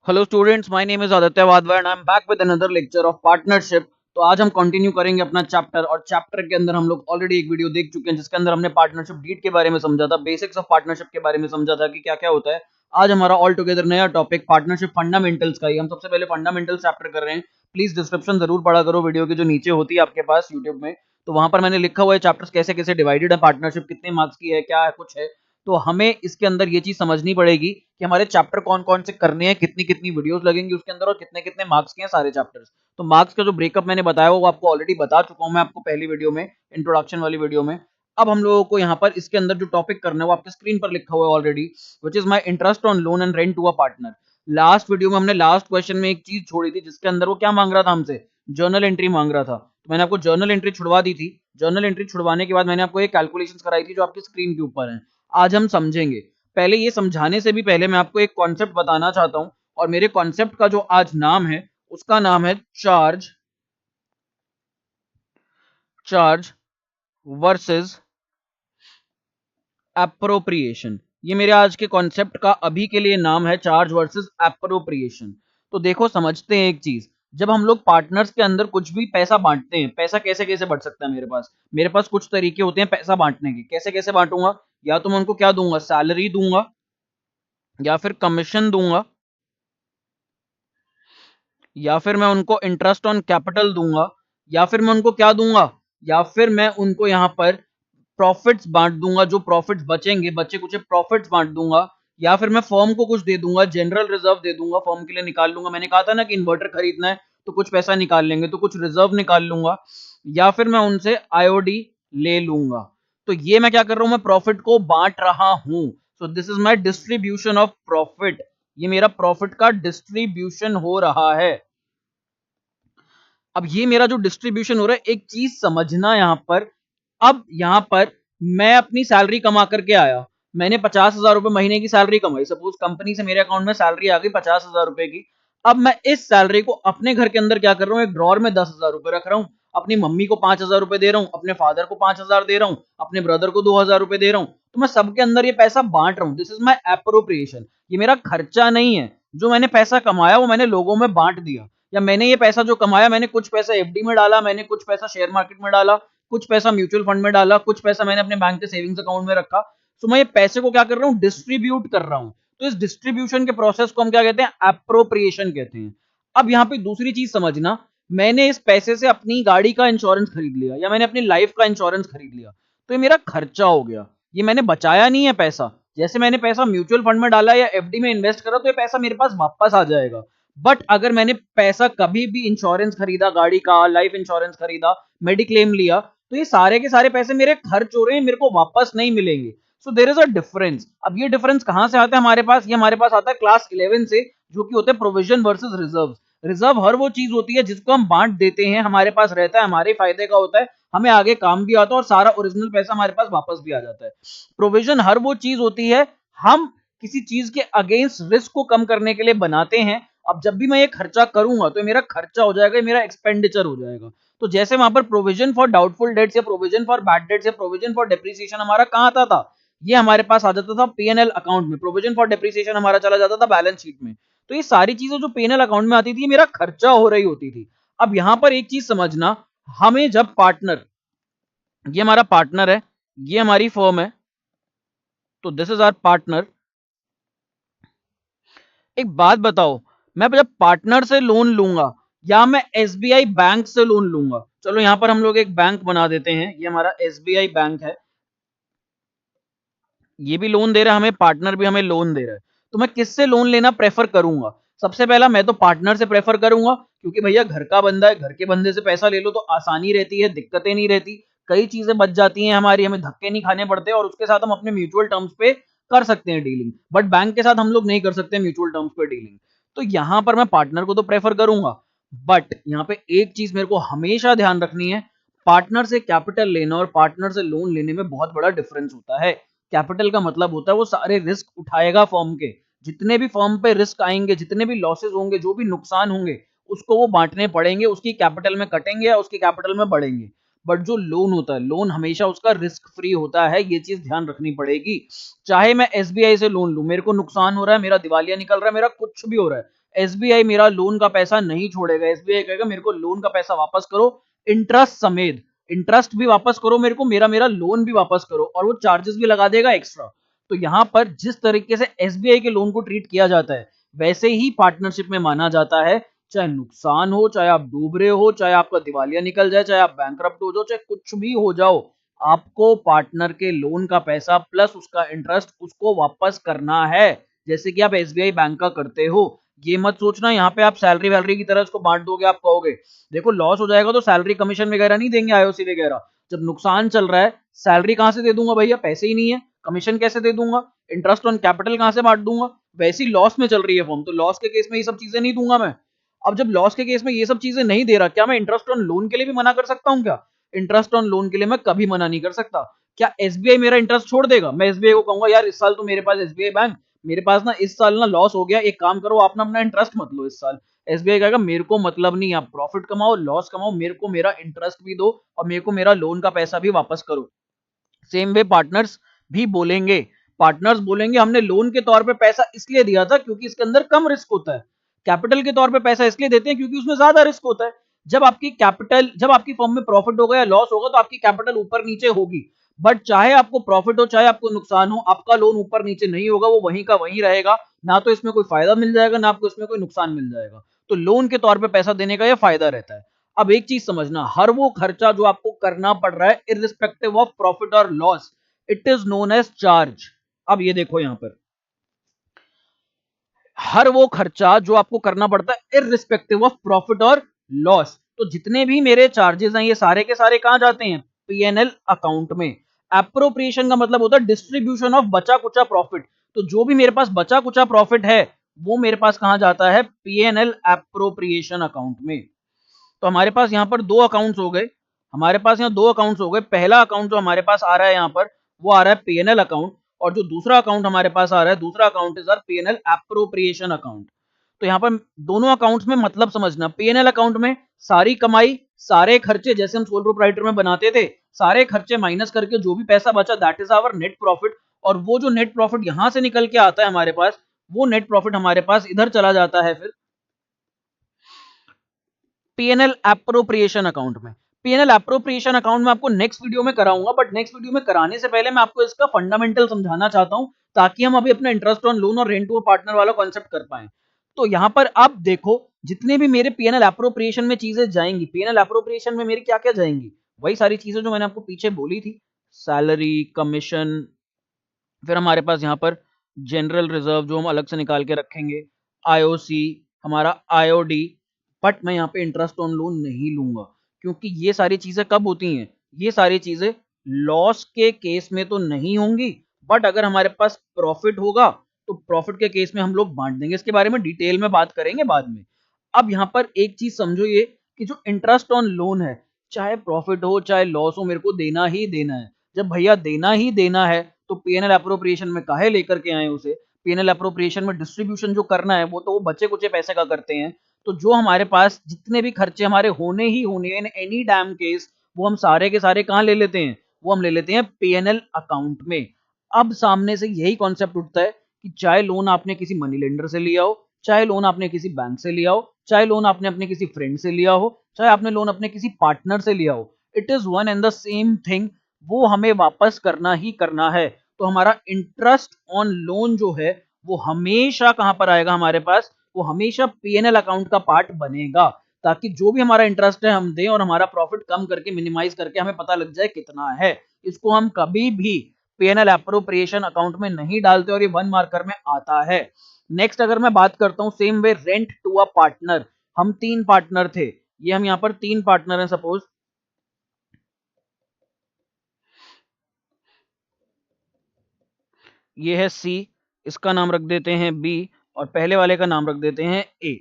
Hello students, my name is Aditya Wadhwa and I am back with another lecture of partnership. तो आज हम continue करेंगे अपना चैप्टर और चैप्टर के अंदर हम लोग ऑलरेडी एक वीडियो देख चुके हैं जिसके अंदर हमने पार्टनरशिप डीड के बारे में समझा था, बेसिक्स ऑफ पार्टनरशिप के बारे में समझा था कि क्या क्या होता है। आज हमारा ऑल टुगेदर नया टॉपिक पार्टनरशिप फंडामेंटल्स का ही। हम सबसे पहले फंडामेंटल्स चैप्टर कर रहे हैं। प्लीज डिस्क्रिप्शन जरूर पढ़ा करो वीडियो की जो नीचे होती है आपके पास यूट्यूब में। तो वहां पर मैंने लिखा हुआ है चैप्टर्स कैसे कैसे डिवाइडेड है, पार्टनरशिप कितने मार्क्स की है, क्या है कुछ है। तो हमें इसके अंदर ये चीज समझनी पड़ेगी कि हमारे चैप्टर कौन कौन से करने हैं, कितनी कितनी वीडियोस लगेंगी उसके अंदर और कितने कितने मार्क्स के हैं सारे चैप्टर्स। तो मार्क्स का जो ब्रेकअप मैंने बताया वो आपको ऑलरेडी बता चुका हूं मैं आपको पहली वीडियो में, इंट्रोडक्शन वाली वीडियो में। अब हम लोगों को यहाँ पर इसके अंदर जो टॉपिक करना है वो आपके स्क्रीन पर लिखा हुआ है already, which is my interest on loan and rent to a partner. Last video में हमने लास्ट क्वेश्चन में एक चीज छोड़ी थी जिसके अंदर वो क्या मांग रहा था हमसे, जर्नल एंट्री मांग रहा था। तो मैंने आपको जर्नल एंट्री छुड़वा दी थी। जर्नल एंट्री छुड़वाने के बाद मैंने आपको एक कैलकुलेशंस कराई थी जो आपकी स्क्रीन के ऊपर है। आज हम समझेंगे। पहले ये समझाने से भी पहले मैं आपको एक कॉन्सेप्ट बताना चाहता हूं, और मेरे कॉन्सेप्ट का जो आज नाम है उसका नाम है चार्ज चार्ज वर्सेस एप्रोप्रिएशन। ये मेरे आज के कॉन्सेप्ट का अभी के लिए नाम है, चार्ज वर्सेस एप्रोप्रिएशन। तो देखो समझते हैं एक चीज। जब हम लोग पार्टनर्स के अंदर कुछ भी पैसा बांटते हैं, पैसा कैसे कैसे बढ़ सकता है मेरे पास कुछ तरीके होते हैं पैसा बांटने के। कैसे कैसे बांटूंगा, या तो मैं उनको क्या दूंगा, सैलरी दूंगा, या फिर कमीशन दूंगा, या फिर मैं उनको इंटरेस्ट ऑन कैपिटल दूंगा, या फिर मैं उनको क्या दूंगा, या फिर मैं उनको यहाँ पर प्रॉफिट्स बांट दूंगा। जो प्रॉफिट्स बचेंगे, बचे कुछ प्रॉफिट्स बांट दूंगा, या फिर मैं फर्म को कुछ दे दूंगा, जनरल रिजर्व दे दूंगा, फर्म के लिए निकाल लूंगा। मैंने कहा था ना कि इन्वर्टर खरीदना है तो कुछ पैसा निकाल लेंगे, तो कुछ रिजर्व निकाल लूंगा, या फिर मैं उनसे आईओडी ले लूंगा। तो ये मैं क्या कर रहा हूं, मैं प्रॉफिट को बांट रहा हूं। So this is my distribution of profit. ये मेरा प्रॉफिट का डिस्ट्रीब्यूशन हो रहा है। अब ये मेरा जो डिस्ट्रीब्यूशन हो रहा है, एक चीज समझना यहां पर। अब यहां पर मैं अपनी सैलरी कमा करके आया, मैंने 50,000 रुपए महीने की सैलरी कमाई। सपोज कंपनी से मेरे अकाउंट में सैलरी आ गई 50,000 रुपए की। अब मैं इस सैलरी को अपने घर के अंदर क्या कर रहा हूं, एक ड्रॉर में 10,000 रुपए रख रहा हूं। अपनी मम्मी को 5,000 रुपए दे रहा हूं, अपने फादर को 5,000 दे रहा हूं, अपने ब्रदर को 2,000 रुपए दे रहा हूं। तो मैं सबके अंदर ये पैसा बांट रहा हूं। This is my appropriation. ये मेरा खर्चा नहीं है। जो मैंने पैसा कमाया वो मैंने लोगों में बांट दिया। या मैंने ये पैसा जो कमाया, मैंने कुछ पैसा एफडी में डाला, मैंने कुछ पैसा शेयर मार्केट में डाला, कुछ पैसा म्यूचुअल फंड में डाला, कुछ पैसा मैंने अपने बैंक के सेविंग्स अकाउंट में रखा। तो मैं ये पैसे को क्या कर रहा हूं, डिस्ट्रीब्यूट कर रहा हूं। तो इस डिस्ट्रीब्यूशन के प्रोसेस को हम क्या कहते हैं, एप्रोप्रिएशन कहते हैं। अब यहां पे दूसरी चीज समझना, मैंने इस पैसे से अपनी गाड़ी का इंश्योरेंस खरीद लिया, या मैंने अपनी लाइफ का इंश्योरेंस खरीद लिया, तो ये मेरा खर्चा हो गया। ये मैंने बचाया नहीं है पैसा। जैसे मैंने पैसा म्यूचुअल फंड में डाला या एफडी में इन्वेस्ट करा तो ये पैसा मेरे पास वापस आ जाएगा। बट अगर मैंने पैसा कभी भी इंश्योरेंस खरीदा, गाड़ी का लाइफ इंश्योरेंस खरीदा, मेडिक्लेम लिया, तो ये सारे के सारे पैसे मेरे खर्च हो रहे हैं, मेरे को वापस नहीं मिलेंगे। So there is a difference. अब ये डिफरेंस कहां से आता है हमारे पास, ये हमारे पास आता है क्लास 11 से, जो कि होते हैं प्रोविजन वर्सेस रिजर्व। रिजर्व हर वो चीज होती है जिसको हम बांट देते हैं, हमारे पास रहता है, हमारे फायदे का होता है, हमें आगे काम भी आता है और सारा ओरिजिनल पैसा हमारे पास वापस भी आ जाता है। प्रोविजन हर वो चीज होती है हम किसी चीज के अगेंस्ट रिस्क को कम करने के लिए बनाते हैं। अब जब भी मैं ये खर्चा करूंगा तो मेरा खर्चा हो जाएगा, मेरा एक्सपेंडिचर हो जाएगा। तो जैसे वहां पर प्रोविजन फॉर डाउटफुल डेट्स या प्रोविजन फॉर बैड डेट्स या प्रोविजन फॉर डेप्रिसिएशन हमारा कहां आता था, ये हमारे पास आ जाता था पीएनएल अकाउंट में। प्रोविजन फॉर डेप्रिसिएशन हमारा चला जाता था बैलेंस शीट में। तो ये सारी चीजें जो पीएनएल अकाउंट में आती थी मेरा खर्चा हो रही होती थी। अब यहां पर एक चीज समझना, हमें जब पार्टनर, ये हमारा पार्टनर है, ये हमारी फर्म है, तो दिस इज आवर पार्टनर। एक बात बताओ, मैं जब पार्टनर से लोन लूंगा या मैं एसबीआई बैंक से लोन लूंगा, चलो यहां पर हम लोग एक बैंक बना देते हैं, ये हमारा एसबीआई बैंक है, ये भी लोन दे रहा है हमें, पार्टनर भी हमें लोन दे रहा है। तो मैं किससे लोन लेना प्रेफर करूंगा, सबसे पहला मैं तो पार्टनर से प्रेफर करूंगा, क्योंकि भैया घर का बंदा है, घर के बंदे से पैसा ले लो तो आसानी रहती है, दिक्कतें नहीं रहती, कई चीजें बच जाती हैं हमारी, हमें धक्के नहीं खाने पड़ते, और उसके साथ हम अपने म्यूचुअल टर्म्स पे कर सकते हैं डीलिंग। बट बैंक के साथ हम लोग नहीं कर सकते म्यूचुअल टर्म्स पे डीलिंग। तो यहां पर मैं पार्टनर को तो प्रेफर करूंगा। बट यहाँ पे एक चीज मेरे को हमेशा ध्यान रखनी है, पार्टनर से कैपिटल लेना और पार्टनर से लोन लेने में बहुत बड़ा डिफरेंस होता है। कैपिटल का मतलब होता है वो सारे रिस्क उठाएगा फर्म के, जितने भी फर्म पे रिस्क आएंगे, जितने भी लॉसेस होंगे, जो भी नुकसान होंगे, उसको वो बांटने पड़ेंगे, उसकी कैपिटल में कटेंगे या उसकी कैपिटल में बढ़ेंगे। बट जो लोन होता है, लोन हमेशा उसका रिस्क फ्री होता है, ये चीज ध्यान रखनी पड़ेगी। चाहे मैं एसबीआई से लोन लूं, मेरे को नुकसान हो रहा है, मेरा दिवालिया निकल रहा है, मेरा कुछ भी हो रहा है, एसबीआई मेरा लोन का पैसा नहीं छोड़ेगा। एसबीआई कहेगा मेरे को लोन का पैसा वापस करो, इंटरेस्ट समेत, इंटरेस्ट भी वापस करो मेरे को, मेरा लोन भी वापस करो, और वो चार्जेस भी लगा देगा एक्स्ट्रा। तो यहां पर जिस तरीके से एसबीआई के लोन को ट्रीट किया जाता है वैसे ही पार्टनरशिप में माना जाता है। चाहे नुकसान हो, चाहे आप डूब रहे हो, चाहे आपका दिवालिया निकल जाए, चाहे आप बैंकरप्ट हो जाओ, चाहे कुछ भी हो जाओ, आपको पार्टनर के लोन का पैसा प्लस उसका इंटरेस्ट उसको वापस करना है, जैसे कि आप एसबीआई बैंक का करते हो। ये मत सोचना यहाँ पे आप सैलरी वैलरी की तरह उसको बांट दोगे। आप कहोगे देखो लॉस हो जाएगा तो सैलरी कमीशन वगैरह नहीं देंगे आईओसी वगैरह, जब नुकसान चल रहा है सैलरी कहां से दे दूंगा भैया, पैसे ही नहीं है, कमीशन कैसे दे दूंगा, इंटरेस्ट ऑन कैपिटल कहां से बांट दूंगा, वैसी लॉस में चल रही है फॉर्म, तो लॉस के केस में ये सब चीजें नहीं दूंगा मैं। अब जब लॉस के केस में ये सब चीजें नहीं दे रहा, क्या मैं इंटरेस्ट ऑन लोन के लिए भी मना कर सकता हूँ क्या? इंटरेस्ट ऑन लोन के लिए मैं कभी मना नहीं कर सकता। क्या एसबीआई मेरा इंटरेस्ट छोड़ देगा? मैं एसबीआई को कहूंगा यार इस साल तो मेरे पास एसबीआई बैंक, मेरे पास ना इस साल ना लॉस हो गया, एक काम करो आप ना अपना इंटरेस्ट मत लो इस साल। एसबीआई कहेगा मेरे को मतलब नहीं, आप प्रॉफिट कमाओ लॉस कमाओ, मेरे को मेरा इंटरेस्ट भी दो और मेरे को मेरा लोन का पैसा भी वापस करो। सेम वे पार्टनर्स भी बोलेंगे, पार्टनर्स बोलेंगे हमने लोन के तौर पे पैसा इसलिए दिया था क्योंकि इसके अंदर कम रिस्क होता है, कैपिटल के तौर पे पैसा इसलिए देते हैं क्योंकि उसमें ज्यादा रिस्क होता है। जब आपकी फर्म में प्रॉफिट होगा या लॉस होगा तो आपकी कैपिटल ऊपर नीचे होगी, बट चाहे आपको प्रॉफिट हो चाहे आपको नुकसान हो, आपका लोन ऊपर नीचे नहीं होगा, वो वहीं का वहीं रहेगा, ना तो इसमें कोई फायदा मिल जाएगा ना आपको इसमें कोई नुकसान मिल जाएगा। तो लोन के तौर पे पैसा देने का यह फायदा रहता है। अब एक चीज समझना, हर वो खर्चा जो आपको करना पड़ रहा है इररिस्पेक्टिव ऑफ प्रॉफिट और loss, it is known as charge. अब ये देखो यहां पर हर वो खर्चा जो आपको करना पड़ता है इररिस्पेक्टिव ऑफ प्रॉफिट और लॉस, तो जितने भी मेरे चार्जेस हैं ये सारे के सारे कहां जाते हैं? पीएनएल अकाउंट में। एप्रोप्रिएशन का मतलब होता है डिस्ट्रीब्यूशन ऑफ बचा कुचा प्रॉफिट, तो जो भी मेरे पास बचा कुचा प्रॉफिट है वो मेरे पास कहां जाता है? पीएनएल एप्रोप्रिएशन अकाउंट में। तो हमारे पास यहाँ पर दो अकाउंट्स हो गए, हमारे पास यहाँ दो अकाउंट्स हो गए। पहला अकाउंट जो हमारे पास आ रहा है यहाँ पर वो आ रहा है पीएनएल अकाउंट, और जो दूसरा अकाउंट हमारे पास आ रहा है दूसरा account is our PNL appropriation account. तो यहाँ पर दोनों अकाउंट्स में मतलब समझना, पीएनएल अकाउंट में सारी कमाई सारे खर्चे जैसे हम सोल प्रोप्राइटर में बनाते थे, सारे खर्चे माइनस करके जो भी पैसा बचा that is our net profit, और वो जो नेट प्रॉफिट यहां से निकल के आता है हमारे पास, वो नेट प्रॉफिट हमारे पास इधर चला जाता है फिर पीएनएल एप्रोप्रिएशन अकाउंट में। पीएनएल एप्रोप्रिएशन अकाउंट में आपको नेक्स्ट वीडियो में कराऊंगा, बट नेक्स्ट वीडियो में कराने से पहले मैं आपको इसका फंडामेंटल समझाना चाहता हूं ताकि हम अभी अपना इंटरेस्ट ऑन लोन और रेंट टू पार्टनर वाला कॉन्सेप्ट कर पाए। तो यहां पर आप देखो जितने भी मेरे पीएनएल एप्रोप्रिएशन में चीजें जाएंगी, पीएनएल एप्रोप्रिएशन में मेरी क्या क्या जाएंगी, वही सारी चीजें जो मैंने आपको पीछे बोली थी, सैलरी, कमीशन, फिर हमारे पास यहाँ पर जनरल रिजर्व जो हम अलग से निकाल के रखेंगे, आईओसी, हमारा आईओडी, बट मैं यहाँ पे इंटरेस्ट ऑन लोन नहीं लूंगा क्योंकि ये सारी चीजें कब होती हैं? ये सारी चीजें लॉस के केस में तो नहीं होंगी, बट अगर हमारे पास प्रॉफिट होगा तो प्रॉफिट के केस में हम लोग बांट देंगे। इसके बारे में डिटेल में बात करेंगे बाद में। अब यहाँ पर एक चीज समझो ये कि जो इंटरेस्ट ऑन लोन है, चाहे प्रॉफिट हो चाहे लॉस हो, मेरे को देना ही देना है। जब भैया देना ही देना है तो पीएनएल अप्रोप्रिएशन में काहे लेकर के आए उसे? पीएनएल अप्रोप्रिएशन में डिस्ट्रीब्यूशन जो करना है वो तो वो बचे कुचे पैसे का करते हैं। तो जो हमारे पास जितने भी खर्चे हमारे होने ही होने इन एनी डैम केस, वो हम सारे के सारे कहाँ ले लेते हैं? वो हम ले लेते हैं पीएनएल अकाउंट में। अब सामने से यही कॉन्सेप्ट उठता है कि चाहे लोन आपने किसी मनी लेंडर से लिया हो, चाहे लोन आपने किसी बैंक से लिया हो, चाहे लोन आपने अपने किसी फ्रेंड से लिया हो, चाहे आपने लोन अपने किसी पार्टनर से लिया हो, it is one and the same thing, वो हमें वापस करना ही करना है। तो हमारा इंटरेस्ट ऑन लोन जो है वो हमेशा कहां पर आएगा हमारे पास? वो हमेशा पीएनएल अकाउंट का पार्ट बनेगा, ताकि जो भी हमारा इंटरेस्ट है हम दें और हमारा प्रॉफिट कम करके मिनिमाइज करके हमें पता लग जाए कितना है। इसको हम कभी भी पीएनएल अप्रोप्रिएशन अकाउंट में नहीं डालते और ये वन मार्कर में आता है। नेक्स्ट अगर मैं बात करता हूं same way rent to a partner, हम तीन पार्टनर थे, ये हम यहाँ पर तीन पार्टनर हैं सपोज, ये है सी, इसका नाम रख देते हैं बी, और पहले वाले का नाम रख देते हैं ए।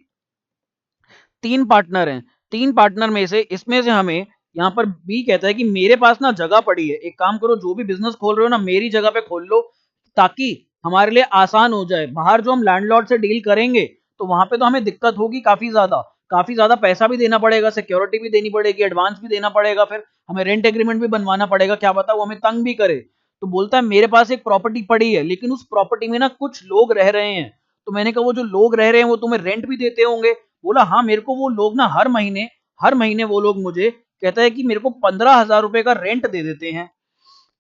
तीन पार्टनर हैं, तीन पार्टनर में से इसमें से हमें यहाँ पर बी कहता है कि मेरे पास ना जगह पड़ी है, एक काम करो जो भी बिजनेस खोल रहे हो ना मेरी जगह पे खोल लो ताकि हमारे लिए आसान हो जाए। बाहर जो हम लैंडलॉर्ड से डील करेंगे तो वहां पे तो हमें दिक्कत होगी, काफी ज्यादा पैसा भी देना पड़ेगा, सिक्योरिटी भी देनी पड़ेगी, एडवांस भी देना पड़ेगा, फिर हमें रेंट एग्रीमेंट भी बनवाना पड़ेगा, क्या पता वो हमें तंग भी करे। तो बोलता है मेरे पास एक प्रॉपर्टी पड़ी है लेकिन उस प्रॉपर्टी में ना कुछ लोग रह रहे हैं, तो मैंने कहा वो जो लोग रह रहे हैं वो तुम्हें रेंट भी देते होंगे? बोला हाँ, मेरे को वो लोग ना हर महीने वो लोग मुझे कहता है कि मेरे को 15,000 रुपए का रेंट दे देते हैं।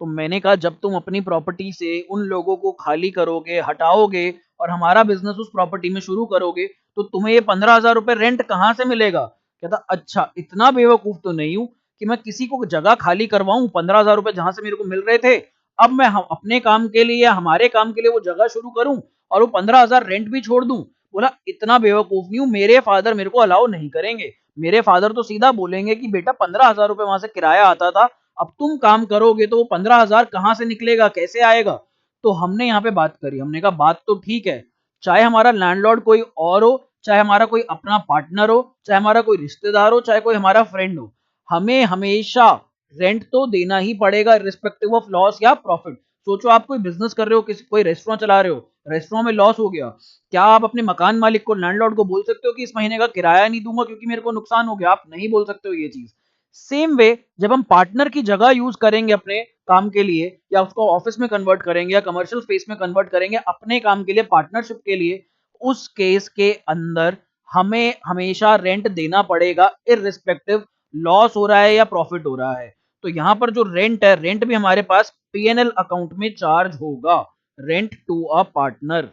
तो मैंने कहा जब तुम अपनी प्रॉपर्टी से उन लोगों को खाली करोगे, हटाओगे और हमारा बिजनेस उस प्रॉपर्टी में शुरू करोगे, तो तुम्हें ये 15,000 रुपए रेंट कहाँ से मिलेगा? कहता अच्छा, इतना बेवकूफ तो नहीं हूं कि मैं किसी को जगह खाली करवाऊं, 15,000 रुपए जहां से मेरे को मिल रहे थे, अब मैं अपने काम के लिए या हमारे काम के लिए वो जगह शुरू करूं और वो 15,000 रेंट भी छोड़ दूं। बोला इतना बेवकूफ नहीं हूं, मेरे फादर मेरे को अलाउ नहीं करेंगे। मेरे फादर तो सीधा बोलेंगे कि बेटा 15,000 रुपए वहां से किराया आता था, अब तुम काम करोगे तो वो 15,000 कहां से निकलेगा, कैसे आएगा? तो हमने यहाँ पे बात करी, हमने कहा बात तो ठीक है, चाहे हमारा लैंडलॉर्ड कोई और हो, चाहे हमारा कोई अपना पार्टनर हो, चाहे हमारा कोई रिश्तेदार हो, चाहे कोई हमारा फ्रेंड हो, हमें हमेशा रेंट तो देना ही पड़ेगा रिस्पेक्टिव ऑफ लॉस या प्रॉफिट। सोचो आप कोई बिजनेस कर रहे हो, किसी कोई रेस्टोरेंट चला रहे हो, रेस्टोरेंट में लॉस हो गया, क्या आप अपने मकान मालिक को, लैंडलॉर्ड को बोल सकते हो कि इस महीने का किराया नहीं दूंगा क्योंकि मेरे को नुकसान हो गया? आप नहीं बोल सकते हो ये चीज। सेम वे जब हम पार्टनर की जगह यूज करेंगे अपने काम के लिए, या उसको ऑफिस में कन्वर्ट करेंगे या कमर्शियल स्पेस में कन्वर्ट करेंगे अपने काम के लिए, पार्टनरशिप के लिए, उस केस के अंदर हमें हमेशा रेंट देना पड़ेगा इररिस्पेक्टिव लॉस हो रहा है या प्रॉफिट हो रहा है। तो यहां पर जो रेंट है, रेंट भी हमारे पास पीएनएल अकाउंट में चार्ज होगा, रेंट टू अ पार्टनर।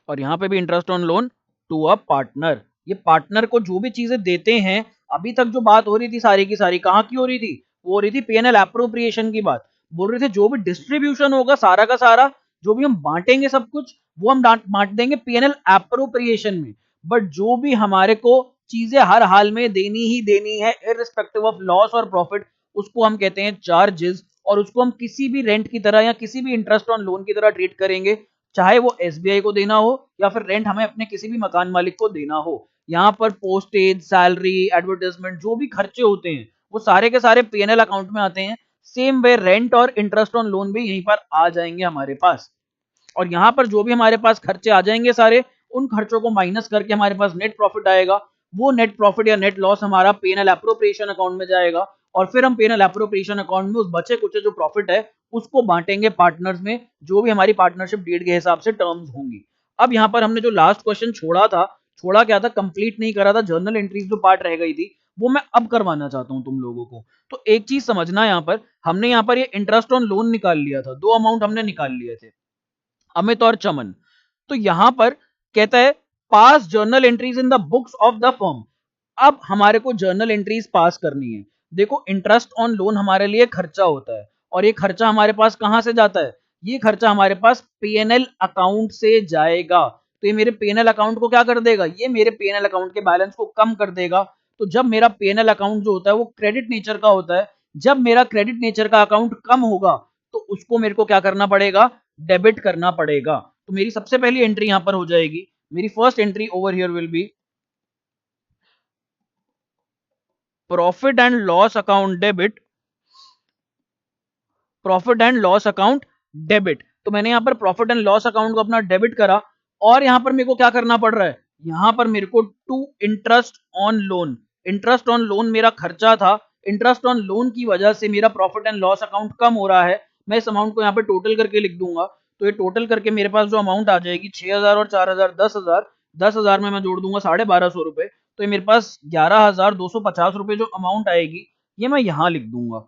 और यहां पे भी interest on loan to a partner. ये पार्टनर को जो भी चीजें देते हैं, अभी तक जो बात हो रही थी सारी की सारी कहां की हो रही थी? वो हो रही थी पीएनएल एप्रोप्रिएशन की बात। बोल रहे थे जो भी डिस्ट्रीब्यूशन होगा सारा का सारा, जो भी हम बांटेंगे सब कुछ, वो हम बांट देंगे पीएनएल एप्रोप्रिएशन में। बट जो भी हमारे को चीजें हर हाल में देनी ही देनी है इररिस्पेक्टिव ऑफ लॉस और प्रॉफिट, उसको हम कहते हैं चार्जेस। और उसको हम किसी भी रेंट की तरह या किसी भी इंटरेस्ट ऑन लोन की तरह ट्रीट करेंगे, चाहे वो एसबीआई को देना हो या फिर रेंट हमें अपने किसी भी मकान मालिक को देना हो। यहाँ पर पोस्टेज, सैलरी, एडवर्टाइजमेंट, जो भी खर्चे होते हैं वो सारे के सारे पीएनएल अकाउंट में आते हैं। सेम वे रेंट और इंटरेस्ट ऑन लोन भी यहीं पर आ जाएंगे हमारे पास। और यहाँ पर जो भी हमारे पास खर्चे आ जाएंगे सारे, उन खर्चों को माइनस करके हमारे पास नेट प्रॉफिट आएगा। वो नेट प्रॉफिट या नेट लॉस हमारा पीएनएल एप्रोप्रिएशन अकाउंट में जाएगा, और फिर हम पीएनएल एप्रोप्रिएशन अकाउंट में उस बचे कुचे जो प्रॉफिट है उसको बांटेंगे पार्टनर्स में, जो भी हमारी पार्टनरशिप डीड के हिसाब से टर्म्स होंगी। अब यहाँ पर हमने जो लास्ट क्वेश्चन छोड़ा था, छोड़ा क्या था, कंप्लीट नहीं करा था, जर्नल एंट्रीज जो पार्ट रह गई थी वो मैं अब करवाना चाहता हूं तुम लोगों को। तो एक चीज समझना, यहाँ पर हमने यहाँ पर ये इंटरेस्ट ऑन लोन निकाल लिया था, दो अमाउंट हमने निकाल लिए थे, अमित और चमन। तो यहां पर कहता है पास journal entries in the books of the firm. अब हमारे को जर्नल एंट्रीज पास करनी है। देखो इंटरेस्ट ऑन लोन हमारे लिए खर्चा होता है, और ये खर्चा हमारे पास कहां से जाता है? ये खर्चा हमारे पास पीएनएल अकाउंट से जाएगा। तो ये मेरे पीएनएल अकाउंट को क्या कर देगा? ये मेरे पीएनएल अकाउंट के बैलेंस को कम कर देगा। तो जब मेरा पीएनएल अकाउंट जो होता है वो क्रेडिट नेचर का होता है, जब मेरा क्रेडिट नेचर का अकाउंट कम होगा तो उसको मेरे को क्या करना पड़ेगा? डेबिट करना पड़ेगा। तो मेरी सबसे पहली एंट्री यहां पर हो जाएगी, मेरी first entry over here will be profit and loss account debit, profit and loss account debit. तो मैंने यहां पर प्रॉफिट एंड लॉस अकाउंट को अपना डेबिट करा, और यहां पर मेरे को क्या करना पड़ रहा है? यहां पर मेरे को to interest on loan, interest on loan मेरा खर्चा था, इंटरेस्ट ऑन लोन की वजह से मेरा प्रॉफिट एंड लॉस अकाउंट कम हो रहा है। मैं इस अमाउंट को यहाँ पे टोटल करके लिख दूंगा। तो ये टोटल करके मेरे पास जो अमाउंट आ जाएगी 6,000 और 4,000 10,000, 10,000 में मैं जोड़ दूंगा 1250 रुपए, तो ये मेरे पास 11,250 रुपए जो अमाउंट आएगी, ये मैं यहां लिख दूंगा।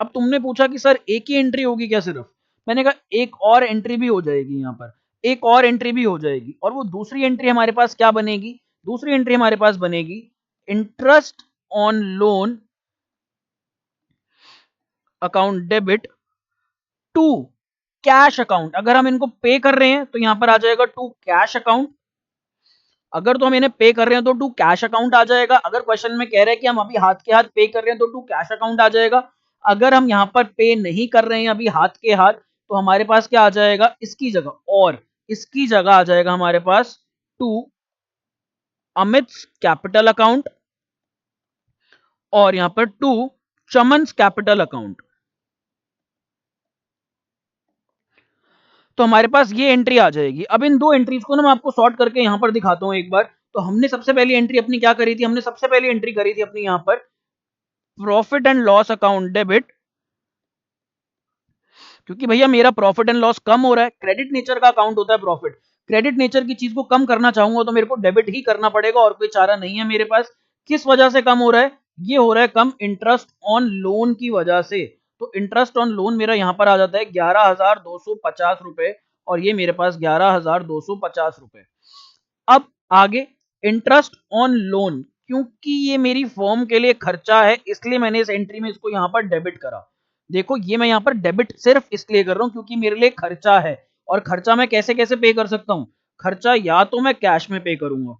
अब तुमने पूछा कि सर एक ही एंट्री होगी क्या सिर्फ? मैंने कहा एक और एंट्री भी हो जाएगी, यहाँ पर एक और एंट्री भी हो जाएगी। और वो दूसरी एंट्री हमारे पास क्या बनेगी? दूसरी एंट्री हमारे पास बनेगी interest on loan account debit to cash account. अगर हम इनको पे कर रहे हैं तो यहां पर आ जाएगा टू कैश अकाउंट। अगर तो हम इन्हें पे कर रहे हैं तो टू कैश अकाउंट आ जाएगा। अगर क्वेश्चन में कह रहे हैं कि हम अभी हाथ के हाथ पे कर रहे हैं तो टू कैश अकाउंट आ जाएगा। अगर हम यहां पर पे नहीं कर रहे हैं अभी हाथ के हाथ, तो हमारे पास क्या आ जाएगा इसकी जगह? और इसकी जगह आ जाएगा हमारे पास टू अमित्स कैपिटल अकाउंट, और यहां पर टू चमन्स कैपिटल अकाउंट। तो हमारे पास ये एंट्री आ जाएगी। अब इन दो एंट्रीज को ना मैं आपको सॉर्ट करके यहां पर दिखाता हूं एक बार। तो हमने सबसे पहली एंट्री अपनी क्या करी थी? हमने सबसे पहली एंट्री करी थी अपनी यहां पर profit and loss account debit, क्योंकि भैया मेरा प्रॉफिट एंड लॉस कम हो रहा है, क्रेडिट नेचर का अकाउंट होता है प्रॉफिट, क्रेडिट नेचर की चीज को कम करना चाहूंगा तो मेरे को डेबिट ही करना पड़ेगा और कोई चारा नहीं है मेरे पास। किस वजह से कम हो रहा है? ये हो रहा है कम इंटरेस्ट ऑन लोन की वजह से। तो इंटरेस्ट ऑन लोन मेरा यहां पर आ जाता है 11,250 रुपए, और ये मेरे पास 11,250 रुपए। अब आगे इंटरेस्ट ऑन लोन, क्योंकि ये मेरी फॉर्म के लिए खर्चा है इसलिए मैंने इस एंट्री में इसको यहां पर डेबिट करा। देखो ये मैं यहां पर डेबिट सिर्फ इसलिए कर रहा हूं क्योंकि मेरे लिए खर्चा है, और खर्चा मैं कैसे कैसे पे कर सकता हूं? खर्चा या तो मैं कैश में पे करूंगा,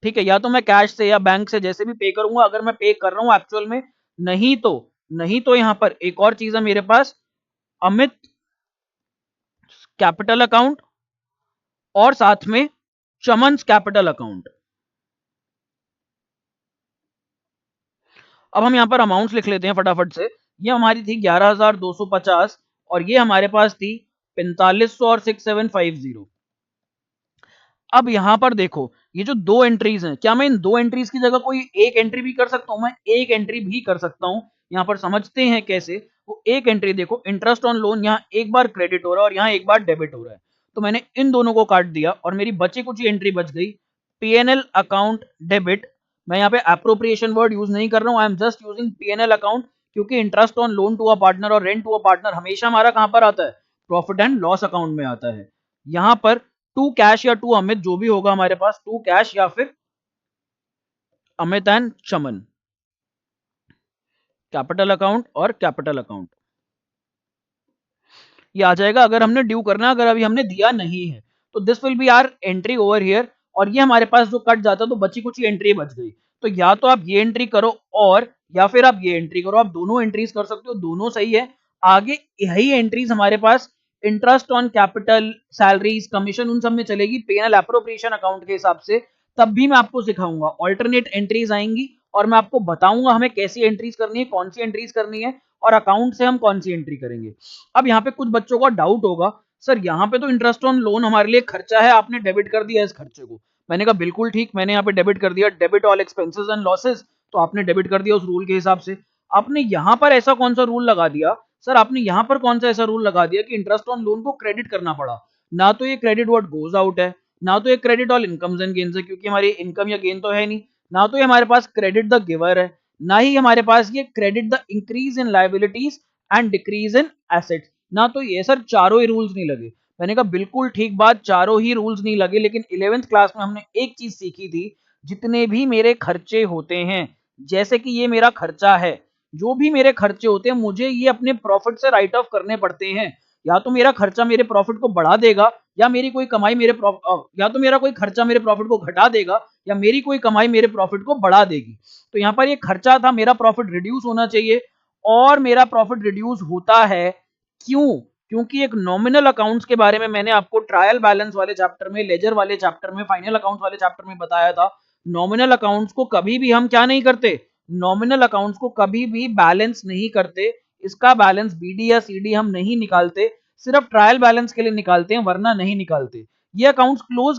ठीक है, या तो मैं कैश से या बैंक से जैसे भी पे करूंगा, अगर मैं पे कर रहा हूं एक्चुअल में। नहीं तो यहां पर एक और चीज है मेरे पास, अमित कैपिटल अकाउंट और साथ में चमन कैपिटल अकाउंट। अब हम यहाँ पर अमाउंट्स लिख लेते हैं फटाफट से। ये हमारी थी 11,250 और ये हमारे पास थी 4500 और 6750। अब यहां पर देखो ये जो दो एंट्रीज हैं, क्या मैं इन दो एंट्रीज की जगह कोई एक एंट्री भी कर सकता हूं? मैं एक एंट्री भी कर सकता हूं। यहां पर समझते हैं कैसे। वो एक एंट्री देखो, इंटरेस्ट ऑन लोन यहां एक बार क्रेडिट हो रहा है और यहां एक बार डेबिट हो रहा है, तो मैंने इन दोनों को काट दिया और मेरी बची कुछ एंट्री बच गई, पीएनएल अकाउंट डेबिट। मैं यहाँ पे अप्रोप्रिएशन वर्ड यूज नहीं कर रहा हूं, I am just using PNL account, क्योंकि interest on loan to a partner और रेंट टू अ पार्टनर हमेशा हमारा कहां पर आता है? प्रॉफिट एंड लॉस अकाउंट में आता है। यहां पर टू कैश या टू अमित जो भी होगा हमारे पास, टू कैश या फिर Amit and Chaman, capital account और कैपिटल अकाउंट ये आ जाएगा अगर हमने ड्यू करना, अगर अभी हमने दिया नहीं है तो this will be our entry over here, और ये हमारे पास जो कट जाता तो बची कुछ ही एंट्री बच गई। तो या तो आप ये एंट्री करो और या फिर आप ये एंट्री करो, आप दोनों एंट्रीज कर सकते हो, दोनों सही है। आगे यही एंट्रीज हमारे पास interest on capital, salaries, commission उन सब में चलेगी, पेनल एप्रोप्रिएशन अकाउंट के हिसाब से। तब भी मैं आपको सिखाऊंगा, ऑल्टरनेट एंट्रीज आएंगी और मैं आपको बताऊंगा हमें कैसी एंट्रीज करनी है, कौन सी एंट्रीज करनी है, और अकाउंट से हम कौन सी एंट्री करेंगे। अब यहाँ पे कुछ बच्चों का डाउट होगा, सर यहाँ पे तो इंटरेस्ट ऑन लोन हमारे लिए खर्चा है, आपने डेबिट कर दिया इस खर्चे को। मैंने कहा बिल्कुल ठीक, मैंने यहाँ पे डेबिट कर दिया, debit all expenses and losses, तो आपने डेबिट कर दिया उस रूल के हिसाब से। आपने यहाँ पर ऐसा कौन सा रूल लगा दिया, सर आपने यहाँ पर कौन सा ऐसा रूल लगा दिया कि इंटरेस्ट ऑन लोन को क्रेडिट करना पड़ा? ना तो ये क्रेडिट व्हाट गोज आउट है, ना तो ये credit all incomes and gains है, क्योंकि हमारी इनकम या गेन तो है नहीं, ना तो ये हमारे पास क्रेडिट द गिवर है, ना ही हमारे पास ये credit the increase in liabilities and decrease in assets, ना तो ये। सर चारों ही रूल्स नहीं लगे। मैंने कहा बिल्कुल ठीक बात, चारों ही रूल्स नहीं लगे, लेकिन 11th क्लास में हमने एक चीज सीखी थी, जितने भी मेरे खर्चे होते हैं, जैसे कि ये मेरा खर्चा है, जो भी मेरे खर्चे होते हैं मुझे ये अपने प्रॉफिट से राइट ऑफ करने पड़ते हैं। या तो मेरा खर्चा मेरे प्रॉफिट को बढ़ा देगा, या मेरी कोई कमाई या तो मेरा कोई खर्चा मेरे प्रॉफिट को घटा देगा, या मेरी कोई कमाई मेरे प्रॉफिट को बढ़ा देगी। तो यहाँ पर ये खर्चा था, मेरा प्रॉफिट रिड्यूस होना चाहिए, और मेरा प्रॉफिट रिड्यूस होता है। क्यों? क्योंकि एक नॉमिनल अकाउंट्स के बारे में मैंने आपको ट्रायल बैलेंस वाले चैप्टर में, लेजर वाले चैप्टर में, फाइनल अकाउंट्स वाले चैप्टर में बताया था। नॉमिनल अकाउंट्स को कभी भी हम क्या नहीं करते? नॉमिनल अकाउंट्स को कभी भी बैलेंस नहीं करते, इसका बैलेंस बीडी या सीडी हम नहीं निकालते, सिर्फ ट्रायल बैलेंस के लिए निकालते हैं, वरना नहीं निकालते। ये अकाउंट्स क्लोज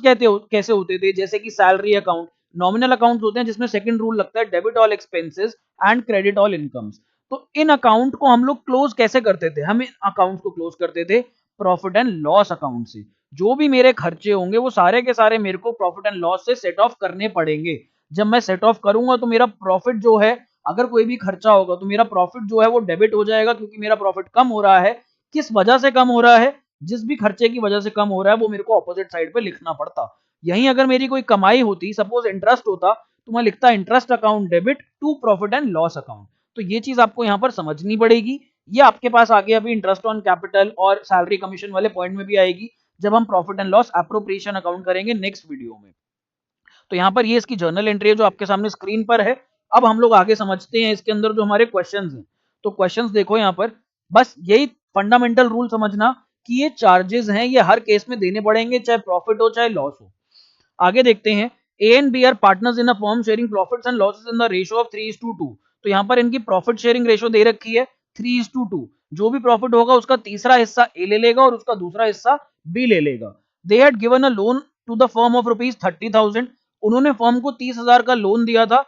कैसे होते थे? जैसे कि सैलरी अकाउंट, नॉमिनल अकाउंट्स होते हैं जिसमें सेकंड रूल लगता है debit all expenses and credit all incomes. तो इन अकाउंट को हम लोग क्लोज कैसे करते थे? हम इन अकाउंट को क्लोज करते थे प्रॉफिट एंड लॉस अकाउंट से। जो भी मेरे खर्चे होंगे वो सारे के सारे मेरे को प्रॉफिट एंड लॉस से सेट ऑफ करने पड़ेंगे। जब मैं सेट ऑफ करूंगा तो मेरा प्रॉफिट जो है, अगर कोई भी खर्चा होगा तो मेरा प्रॉफिट जो है वो डेबिट हो जाएगा, क्योंकि मेरा प्रॉफिट कम हो रहा है। किस वजह से कम हो रहा है? जिस भी खर्चे की वजह से कम हो रहा है वो मेरे को अपोजिट साइड पे लिखना पड़ता। यहीं अगर मेरी कोई कमाई होती, सपोज इंटरेस्ट होता, तो मैं लिखता interest account debit to profit and loss account. तो ये चीज आपको यहाँ पर समझनी पड़ेगी। ये आपके पास आगे अभी इंटरेस्ट ऑन कैपिटल और सैलरी कमीशन वाले पॉइंट में भी आएगी, जब हम profit and loss appropriation account करेंगे नेक्स्ट वीडियो में। तो यहाँ पर ये इसकी जर्नल एंट्री है जो आपके सामने स्क्रीन पर है। अब हम लोग आगे समझते हैं इसके अंदर जो हमारे क्वेश्चंस हैं। तो क्वेश्चंस देखो यहाँ पर, बस यही फंडामेंटल रूल समझना कि ये चार्जेस हैं, ये हर केस में देने पड़ेंगे, चाहे प्रॉफिट हो चाहे लॉस हो। आगे देखते हैं, A and B are partners in a firm sharing profits and losses in the ratio of 3:2। तो यहाँ पर इनकी प्रॉफिट शेयरिंग रेशियो दे रखी है 3:2। जो भी प्रॉफिट होगा उसका तीसरा हिस्सा ए ले लेगा और उसका दूसरा हिस्सा बी ले लेगा। They had given a loan to the firm of ₹30,000। उन्होंने फर्म को 30,000 का लोन दिया था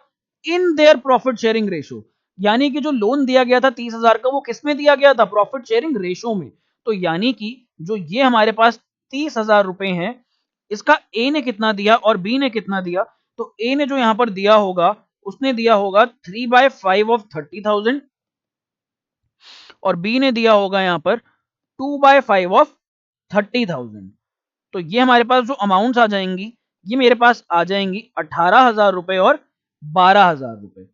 in their profit sharing ratio. यानी कि जो लोन दिया गया था 30,000 का, वो किसमें दिया गया था? प्रॉफिट शेयरिंग रेशियो में। तो यानी कि जो ये हमारे पास 30,000 रुपए हैं, इसका ए ने कितना दिया और बी ने कितना दिया। तो ए ने जो यहां पर दिया होगा, उसने दिया होगा 3/5 ऑफ 30,000 और बी ने दिया होगा यहां पर 2/5 ऑफ 30,000। तो ये हमारे पास जो अमाउंट्स आ जाएंगी, ये मेरे पास आ जाएंगी 18,000 रुपए और 12,000 रुपए।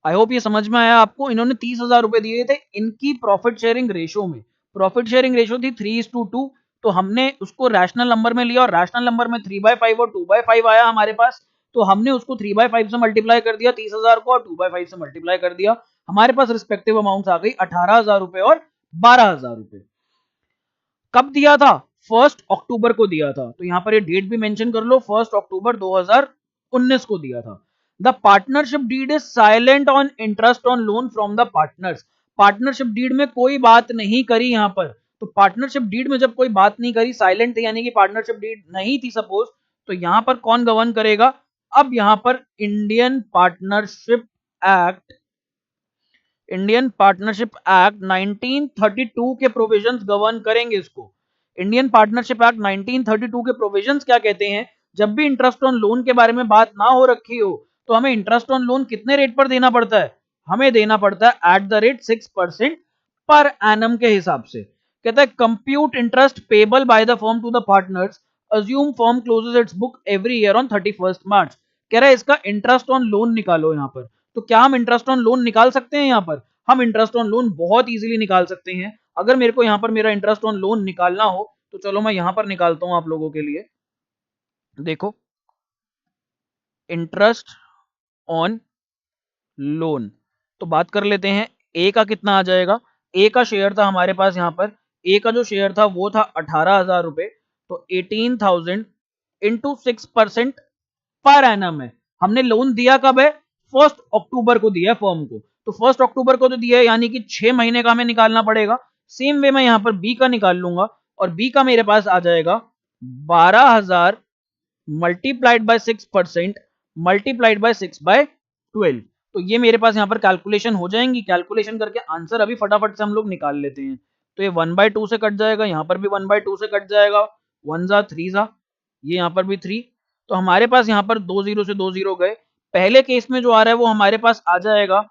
आई होप ये समझ में आया आपको। इन्होंने 30,000 रुपए दिए थे इनकी प्रॉफिट शेयरिंग रेशो में। प्रॉफिट शेयरिंग रेशो थी 3:2, तो हमने उसको रैशनल नंबर में लिया और रैशनल नंबर में 3/5 और 2/5 आया हमारे पास। तो हमने उसको 3/5 से मल्टीप्लाई कर दिया 30,000 को और 2/5 से मल्टीप्लाई कर दिया। हमारे पास रिस्पेक्टिव अमाउंट्स आ गई 18,000 रुपए और 12,000 रुपए। कब दिया था? 1 अक्टूबर को दिया था। तो यहां पर ये डेट भी मेंशन कर लो, 1 अक्टूबर 2019 को दिया था। The partnership deed is silent on interest on loan from the partners. Partnership deed में कोई बात नहीं करी यहां पर। तो पार्टनरशिप डीड में जब कोई बात नहीं करी, साइलेंट थी, यानी कि पार्टनरशिप डीड नहीं थी सपोज, तो यहां पर कौन गवर्न करेगा? अब यहां पर इंडियन पार्टनरशिप एक्ट 1932 के प्रोविजंस गवर्न करेंगे इसको। इंडियन पार्टनरशिप एक्ट 1932 के प्रोविजंस क्या कहते हैं? जब भी इंटरेस्ट ऑन लोन के बारे में बात ना हो रखी हो, तो हमें इंटरेस्ट ऑन लोन कितने रेट पर देना पड़ता है? हमें देना पड़ता है at the rate 6% per annum के हिसाब से। कहता है compute interest payable by the firm to the partners, assume firm closes its book every year on 31st March. कह रहा है इसका इंटरेस्ट ऑन लोन निकालो यहां पर। तो क्या हम इंटरेस्ट ऑन लोन निकाल सकते हैं? यहां पर हम इंटरेस्ट ऑन लोन बहुत इजीली निकाल सकते हैं। अगर मेरे को यहां पर मेरा इंटरेस्ट ऑन लोन निकालना हो, तो चलो मैं यहां पर निकालता हूं आप लोगों के लिए। देखो, इंटरेस्ट ऑन लोन, तो बात कर लेते हैं। ए का कितना आ जाएगा? ए का शेयर था हमारे पास यहां पर, ए का जो शेयर था वो था 18,000 रुपए। तो 18,000 इंटू 6% पर एनम है। हमने लोन दिया कब है? 1 अक्टूबर को दिया है फर्म को। तो 1 अक्टूबर को तो दिया है, यानी कि 6 महीने का हमें निकालना पड़ेगा। सेम वे मैं यहां पर बी का निकाल लूंगा और बी का मेरे पास आ जाएगा 12,000 मल्टीप्लाइड बाय 6% मल्टीप्लाइड बाय 6/12। तो ये मेरे पास यहाँ पर कैलकुलेशन हो जाएंगी। कैलकुलेशन करके आंसर अभी फटाफट से हम लोग निकाल लेते हैं। तो ये 1/2 से कट जाएगा, यहाँ पर भी 1/2 से कट जाएगा, 1 जा 3 जा, ये यहाँ पर भी 3। तो हमारे पास यहाँ पर 2 जीरो से 2 जीरो गए। पहले केस में जो आ रहा है वो हमारे पास आ जाएगा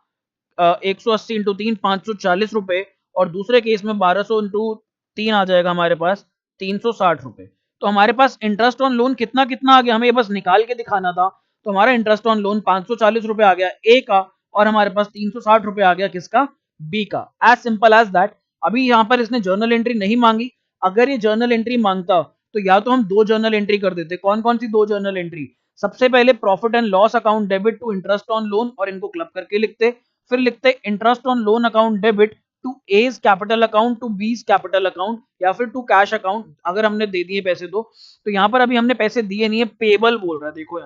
180 इंटू 3 540 रुपए, और दूसरे केस में 1200 इंटू 3 आ जाएगा हमारे पास 360 रुपए। तो हमारे पास इंटरेस्ट ऑन लोन कितना कितना आ गया, हमें बस निकाल के दिखाना था। तो हमारा इंटरेस्ट ऑन लोन 540 रुपए आ गया ए का, और हमारे पास 360 रुपए आ गया किसका? बी का। As simple as that. अभी यहां पर इसने जर्नल एंट्री नहीं मांगी। अगर ये जर्नल एंट्री मांगता, तो या तो हम दो जर्नल एंट्री कर देते। कौन कौन सी दो जर्नल एंट्री? सबसे पहले profit and loss account debit to interest on loan, और इनको क्लब करके लिखते। फिर लिखते interest on loan account debit to A's capital account to B's capital account, या फिर टू कैश अकाउंट अगर हमने दे दिए पैसे तो यहाँ पर अभी हमने पैसे दिए नहीं है, पेबल बोल रहा है। देखो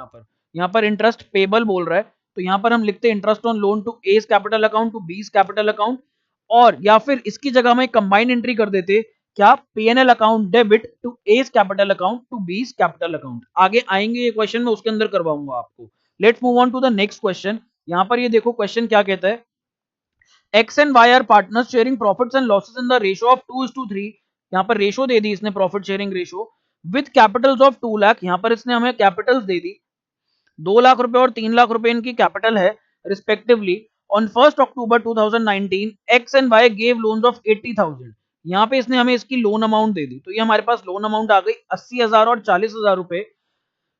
यहाँ पर इंटरेस्ट पेबल बोल रहा है। तो यहाँ पर हम लिखते interest on loan to A's capital account to B's capital account, और या फिर इसकी जगह में कंबाइंड एंट्री कर देते, क्या? PNL account debit to A's capital account to B's capital account. आगे आएंगे ये क्वेश्चन में, उसके अंदर करवाऊंगा आपको। Let's move on to the next question. यहाँ पर ये देखो क्वेश्चन क्या कहता है। X and Y are partners sharing profits and losses in the ratio of 2:3। यहाँ पर रेशो दे दी इसने, profit sharing ratio, with Capitals of 2 lakh. यहाँ पर इसने हमें कैपिटल्स दे दी, 2 लाख रुपए और 3 लाख रुपए इनकी कैपिटल है respectively. On 1 October 2019 X and Y gave loans of 80,000। यहाँ पे इसने हमें इसकी लोन अमाउंट दे दी। तो ये हमारे पास लोन अमाउंट आ गई 80,000 और 40,000 रुपए।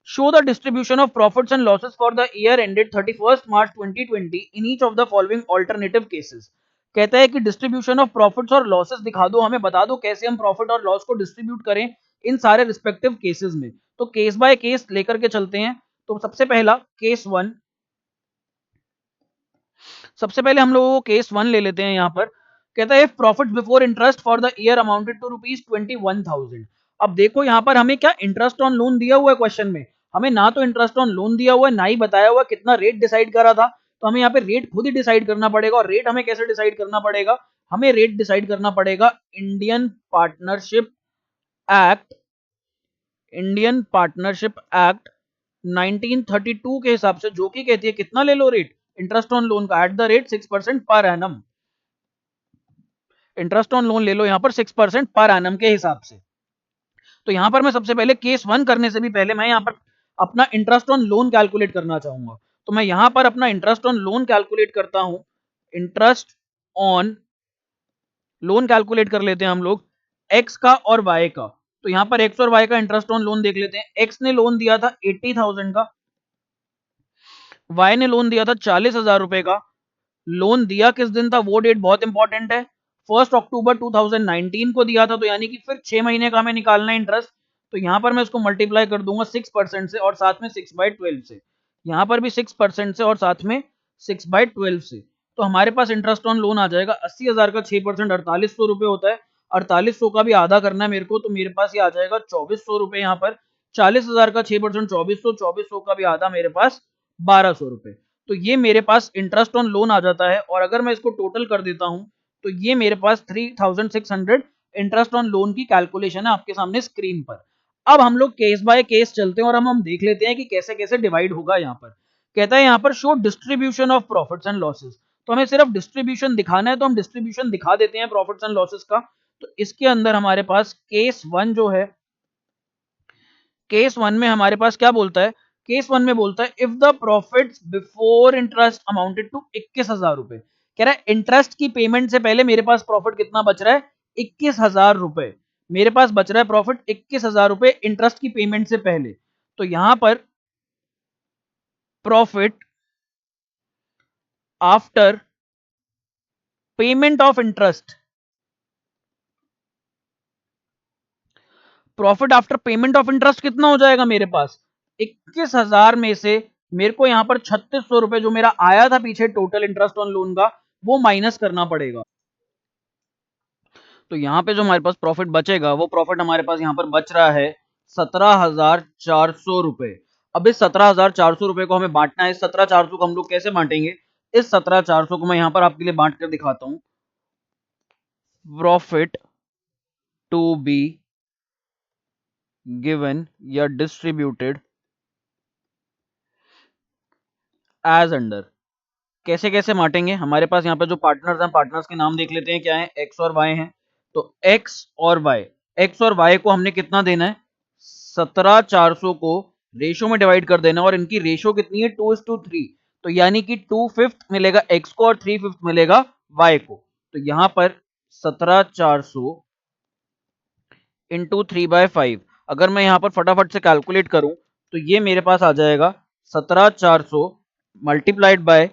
Show the distribution of profits and losses for the year ended 31st March 2020 in each of the following alternative cases। कहता है कि डिस्ट्रीब्यूशन ऑफ प्रॉफिट्स और लॉसेस दिखा दो, हमें बता दो कैसे हम प्रॉफिट और लॉस को डिस्ट्रीब्यूट करें इन सारे रिस्पेक्टिव केसेस में। तो केस बाय केस लेकर के चलते हैं। तो सबसे पहला केस वन, सबसे पहले हम लोगों को केस वन ले लेते हैं। यहाँ पर कहता है profit before interest for the year amounted to ₹21,000। अब देखो यहाँ पर हमें क्या इंटरेस्ट ऑन लोन दिया हुआ है क्वेश्चन में, हमें ना तो इंटरेस्ट ऑन लोन दिया हुआ है, ना ही बताया हुआ कितना रेट डिसाइड करा था। तो हमें यहाँ पे रेट खुद ही डिसाइड करना पड़ेगा। और रेट हमें कैसे डिसाइड करना पड़ेगा? हमें रेट डिसाइड करना पड़ेगा Indian partnership act, Indian partnership act 1932 के हिसाब से, जो कि कहती है कितना ले लो रेट इंटरेस्ट ऑन लोन का, at the rate 6% per annum. Interest on loan ले लो यहाँ पर 6% पर एनम के हिसाब से। तो यहाँ पर मैं सबसे पहले केस 1 करने से भी पहले मैं यहाँ पर अपना इंटरेस्ट ऑन लोन कैलकुलेट करना चाहूंगा। तो मैं यहाँ पर अपना इंटरेस्ट ऑन लोन कैलकुलेट करता हूं। इंटरेस्ट ऑन लोन कैलकुलेट कर लेते हैं हम लोग एक्स का और वाई का। तो यहाँ पर एक्स और वाई का इंटरेस्ट ऑन लोन देख लेते हैं। एक्स ने लोन दिया था 80,000 का, वाई ने लोन दिया था 40,000 रुपए का। लोन दिया किस दिन था, वो डेट बहुत इंपॉर्टेंट है, 1 अक्टूबर 2019 को दिया था। तो यानी कि फिर 6 महीने का हमें निकालना है इंटरेस्ट। तो यहां पर मैं इसको मल्टीप्लाई कर दूंगा 6% से और साथ में 6/12 से। यहां पर भी 6% से और साथ में 6/12 से। तो हमारे पास इंटरेस्ट ऑन लोन आ जाएगा 80,000 का 6% 4800 रुपए होता है। 4800 का भी आधा करना है मेरे को, तो मेरे पास ये आ जाएगा 2400 रुपए। यहाँ पर 40,000 का 6% 2400, 2400 का भी आधा मेरे पास 1200 रुपए। तो ये मेरे पास इंटरेस्ट ऑन लोन आ जाता है। और अगर मैं इसको टोटल कर देता हूं तो ये मेरे पास 3600 इंटरेस्ट ऑन लोन की कैलकुलेशन है आपके सामने स्क्रीन पर। अब हम लोग केस बाय केस चलते हैं और हम देख लेते हैं कि कैसे कैसे डिवाइड होगा। यहाँ पर कहता है यहाँ पर show distribution of profits and losses. तो हमें सिर्फ डिस्ट्रीब्यूशन दिखाना है, तो हम डिस्ट्रीब्यूशन दिखा देते हैं प्रॉफिट्स एंड लॉसेस का। तो इसके अंदर हमारे पास केस 1 जो है, केस 1 में हमारे पास क्या बोलता है, केस 1 में बोलता है if the profits before interest amounted to 21,000 रुपए। कह रहा है इंटरेस्ट की पेमेंट से पहले मेरे पास प्रॉफिट कितना बच रहा है, 21,000 रुपए। मेरे पास बच रहा है प्रॉफिट 21,000 रुपए इंटरेस्ट की पेमेंट से पहले। तो यहां पर profit after payment of interest, profit after payment of interest कितना हो जाएगा मेरे पास, 21,000 में से मेरे को यहां पर 3600 रुपए जो मेरा आया था पीछे टोटल इंटरेस्ट ऑन लोन का, वो माइनस करना पड़ेगा। तो यहां पे जो हमारे पास प्रॉफिट बचेगा, वो प्रॉफिट हमारे पास यहां पर बच रहा है 17,400 रुपए। अब इस 17,400 रुपए को हमें बांटना है। इस 17,400 को हम लोग कैसे बांटेंगे, इस 17,400 को मैं यहां पर आपके लिए बांट कर दिखाता हूं। प्रॉफिट टू बी गिवन या डिस्ट्रीब्यूटेड एज अंडर। कैसे कैसे बांटेंगे, हमारे पास यहाँ पे जो पार्टनर्स हैं, पार्टनर्स के नाम देख लेते हैं क्या है, एक्स और वाई हैं। तो एक्स और वाई, एक्स और वाई को हमने कितना देना है, 17,400 को रेशो में डिवाइड कर देना। और इनकी रेशो कितनी है, 2:3। तो यानी कि 2/5 मिलेगा एक्स को और 3/5 मिलेगा वाई को। तो यहां पर 17,400 इंटू 3/5, अगर मैं यहां पर फटाफट से कैलकुलेट करूं तो ये मेरे पास आ जाएगा 17,400 मल्टीप्लाइड बाय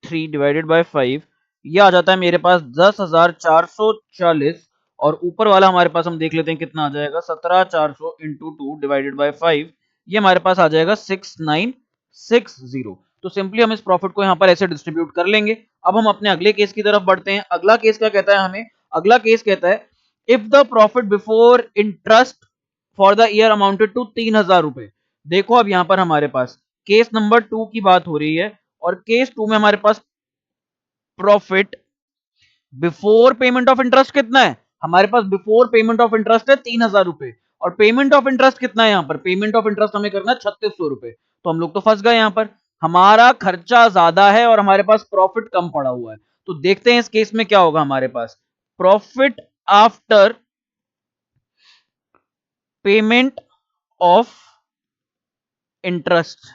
3 डिवाइडेड बाय 5, ये आ जाता है मेरे पास 10,440। और ऊपर वाला हमारे पास हम देख लेते हैं कितना आ जाएगा, 17,400 इंटू 2 डिवाइडेड बाय 5, ये हमारे पास आ जाएगा 6960। तो सिंपली हम इस प्रॉफिट को यहाँ पर ऐसे डिस्ट्रीब्यूट कर लेंगे। अब हम अपने अगले केस की तरफ बढ़ते हैं। अगला केस क्या कहता है हमें, अगला केस कहता है if the profit before interest for the year amounted to 3,000 रुपए। देखो अब यहाँ पर हमारे पास केस नंबर 2 की बात हो रही है और केस 2 में हमारे पास profit before payment of interest कितना है, हमारे पास बिफोर पेमेंट ऑफ इंटरेस्ट है 3,000 रुपए। और पेमेंट ऑफ इंटरेस्ट कितना है, यहाँ पर पेमेंट ऑफ इंटरेस्ट हमें करना है 3,600 रुपए। तो हम लोग तो फंस गए, यहाँ पर हमारा खर्चा ज्यादा है और हमारे पास प्रॉफिट कम पड़ा हुआ है। तो देखते हैं इस केस में क्या होगा। हमारे पास profit after payment of interest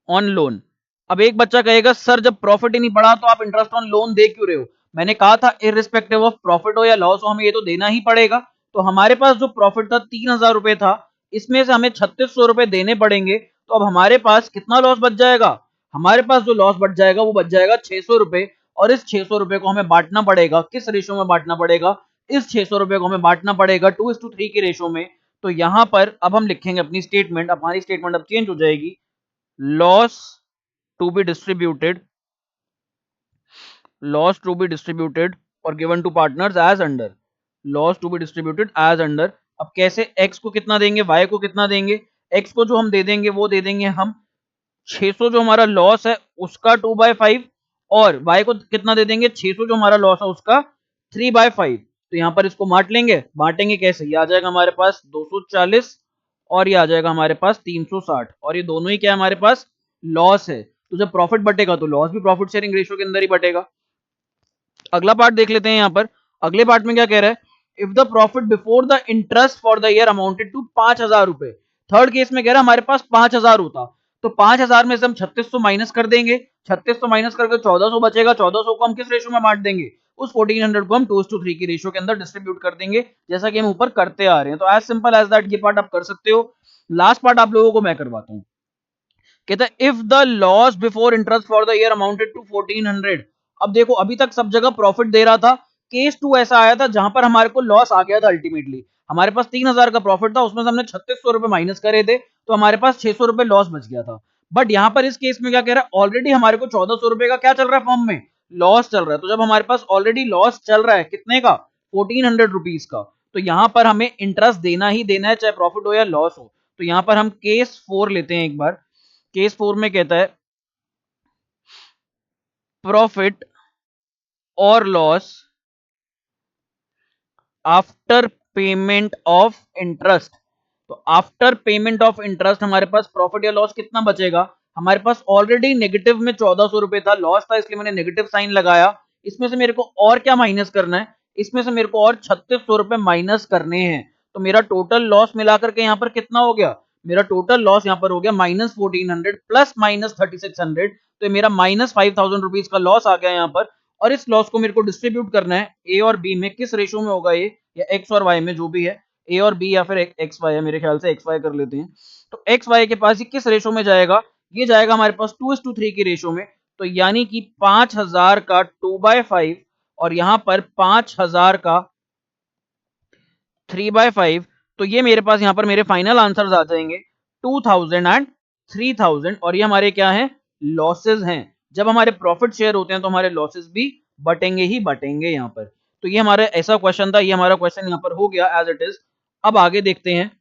on loan. अब एक बच्चा कहेगा सर जब प्रॉफिट ही नहीं बढ़ा तो आप इंटरेस्ट ऑन लोन दे क्यों रहे हो। मैंने कहा था इररिस्पेक्टिव ऑफ प्रॉफिट हो या लॉस हो हमें ये तो देना ही पड़ेगा। तो हमारे पास जो प्रॉफिट था 3,000 रुपए था, इसमें से हमें 3,600 रुपए देने पड़ेंगे। तो अब हमारे पास कितना लॉस बच जाएगा, हमारे पास जो लॉस बच जाएगा वो बच जाएगा 600 रुपए। और इस 600 रुपए को हमें बांटना पड़ेगा, किस रेशो में बांटना पड़ेगा, इस 600 रुपए को हमें बांटना पड़ेगा 2:3 के रेशो में। तो यहां पर अब हम लिखेंगे अपनी स्टेटमेंट, हमारी स्टेटमेंट अब चेंज हो जाएगी, loss to be distributed, loss to be distributed or given to partners as under, loss to be distributed as under। अब कैसे, x को कितना देंगे, y को कितना देंगे, x को जो हम दे देंगे वो दे देंगे हम 600 जो हमारा लॉस है उसका 2/5, और y को कितना दे देंगे 600 जो हमारा लॉस है उसका 3/5। तो यहां पर इसको बांट लेंगे, बांटेंगे कैसे, ये आ जाएगा हमारे पास 240 और ये आ जाएगा हमारे पास 360। और ये दोनों ही क्या है हमारे पास, लॉस है। तो जब प्रॉफिट बटेगा तो लॉस भी प्रॉफिट शेयरिंग रेशियो के अंदर ही बटेगा। अगला पार्ट देख लेते हैं यहाँ पर। अगले पार्ट में क्या कह रहा है, if the profit before the interest for the year amounted to 5,000 रुपए। थर्ड केस में कह रहा है हमारे पास 5,000 होता, तो 5,000 में से हम 3600 माइनस कर देंगे, 3600 माइनस करके 1400 बचेगा, 1400 को हम किस रेशो में बांट देंगे, उस 1400 को हम 2:3 की रेशो के अंदर डिस्ट्रीब्यूट कर देंगे, जैसा कि हम ऊपर करते आ रहे हैं। तो एज सिंपल एज दैट ये पार्ट आप कर सकते हो। लास्ट पार्ट आप लोगों को मैं करवाता हूं। कहता है if the loss before interest for the year amounted to 1400। अब देखो अभी तक सब जगह प्रॉफिट दे रहा था, केस 2 ऐसा आया था जहां पर हमारे को लॉस आ गया था। अल्टीमेटली हमारे पास 3,000 का प्रॉफिट था, उसमें से हमने 3600 रुपए माइनस करे थे, तो हमारे पास 600 रुपए लॉस बच गया था। बट यहां पर इस केस में क्या कह रहा है, ऑलरेडी हमारे को 1400 रुपए का क्या चल रहा है, फॉर्म में लॉस चल रहा है। तो जब हमारे पास ऑलरेडी लॉस चल रहा है कितने का, 1400 रुपीज का, तो यहां पर हमें इंटरेस्ट देना ही देना है, चाहे प्रॉफिट हो या लॉस हो। तो यहां पर हम केस 4 लेते हैं एक बार। केस 4 में कहता है प्रॉफिट और loss after payment of interest. तो आफ्टर पेमेंट ऑफ इंटरेस्ट हमारे पास प्रॉफिट या लॉस कितना बचेगा, हमारे पास ऑलरेडी नेगेटिव में 1400 रुपए था, लॉस था, इसलिए मैंने नेगेटिव साइन लगाया। इसमें से मेरे को और क्या माइनस करना है, इसमें से मेरे को और 3600 रुपए माइनस करने हैं। तो मेरा टोटल लॉस मिलाकर के यहां पर कितना हो गया, मेरा टोटल लॉस यहां पर हो गया -1400 प्लस -3600। तो मेरा -5000 रुपीज का लॉस आ गया यहां पर। और इस लॉस को मेरे को डिस्ट्रीब्यूट करना है ए और बी में, किस रेशो में होगा ये, या एक्स और वाई में, जो भी है, ए और बी या फिर एक्स वाई है, मेरे ख्याल से एक्स वाई कर लेते हैं। तो एक्स वाई के पास ये किस रेशो में जाएगा, ये जाएगा हमारे पास 2:3 की रेशो में। तो यानी कि 5,000 का 2/5 और यहां पर 5,000 का 3/5। तो ये मेरे पास यहां पर मेरे फाइनल आंसर्स आ जाएंगे 2000 एंड 3000। और ये हमारे क्या है, लॉसेस हैं। जब हमारे प्रॉफिट शेयर होते हैं तो हमारे लॉसेस भी बटेंगे ही बटेंगे यहां पर। तो ये हमारा ऐसा क्वेश्चन था, ये हमारा क्वेश्चन यहां पर हो गया एज इट इज। अब आगे देखते हैं,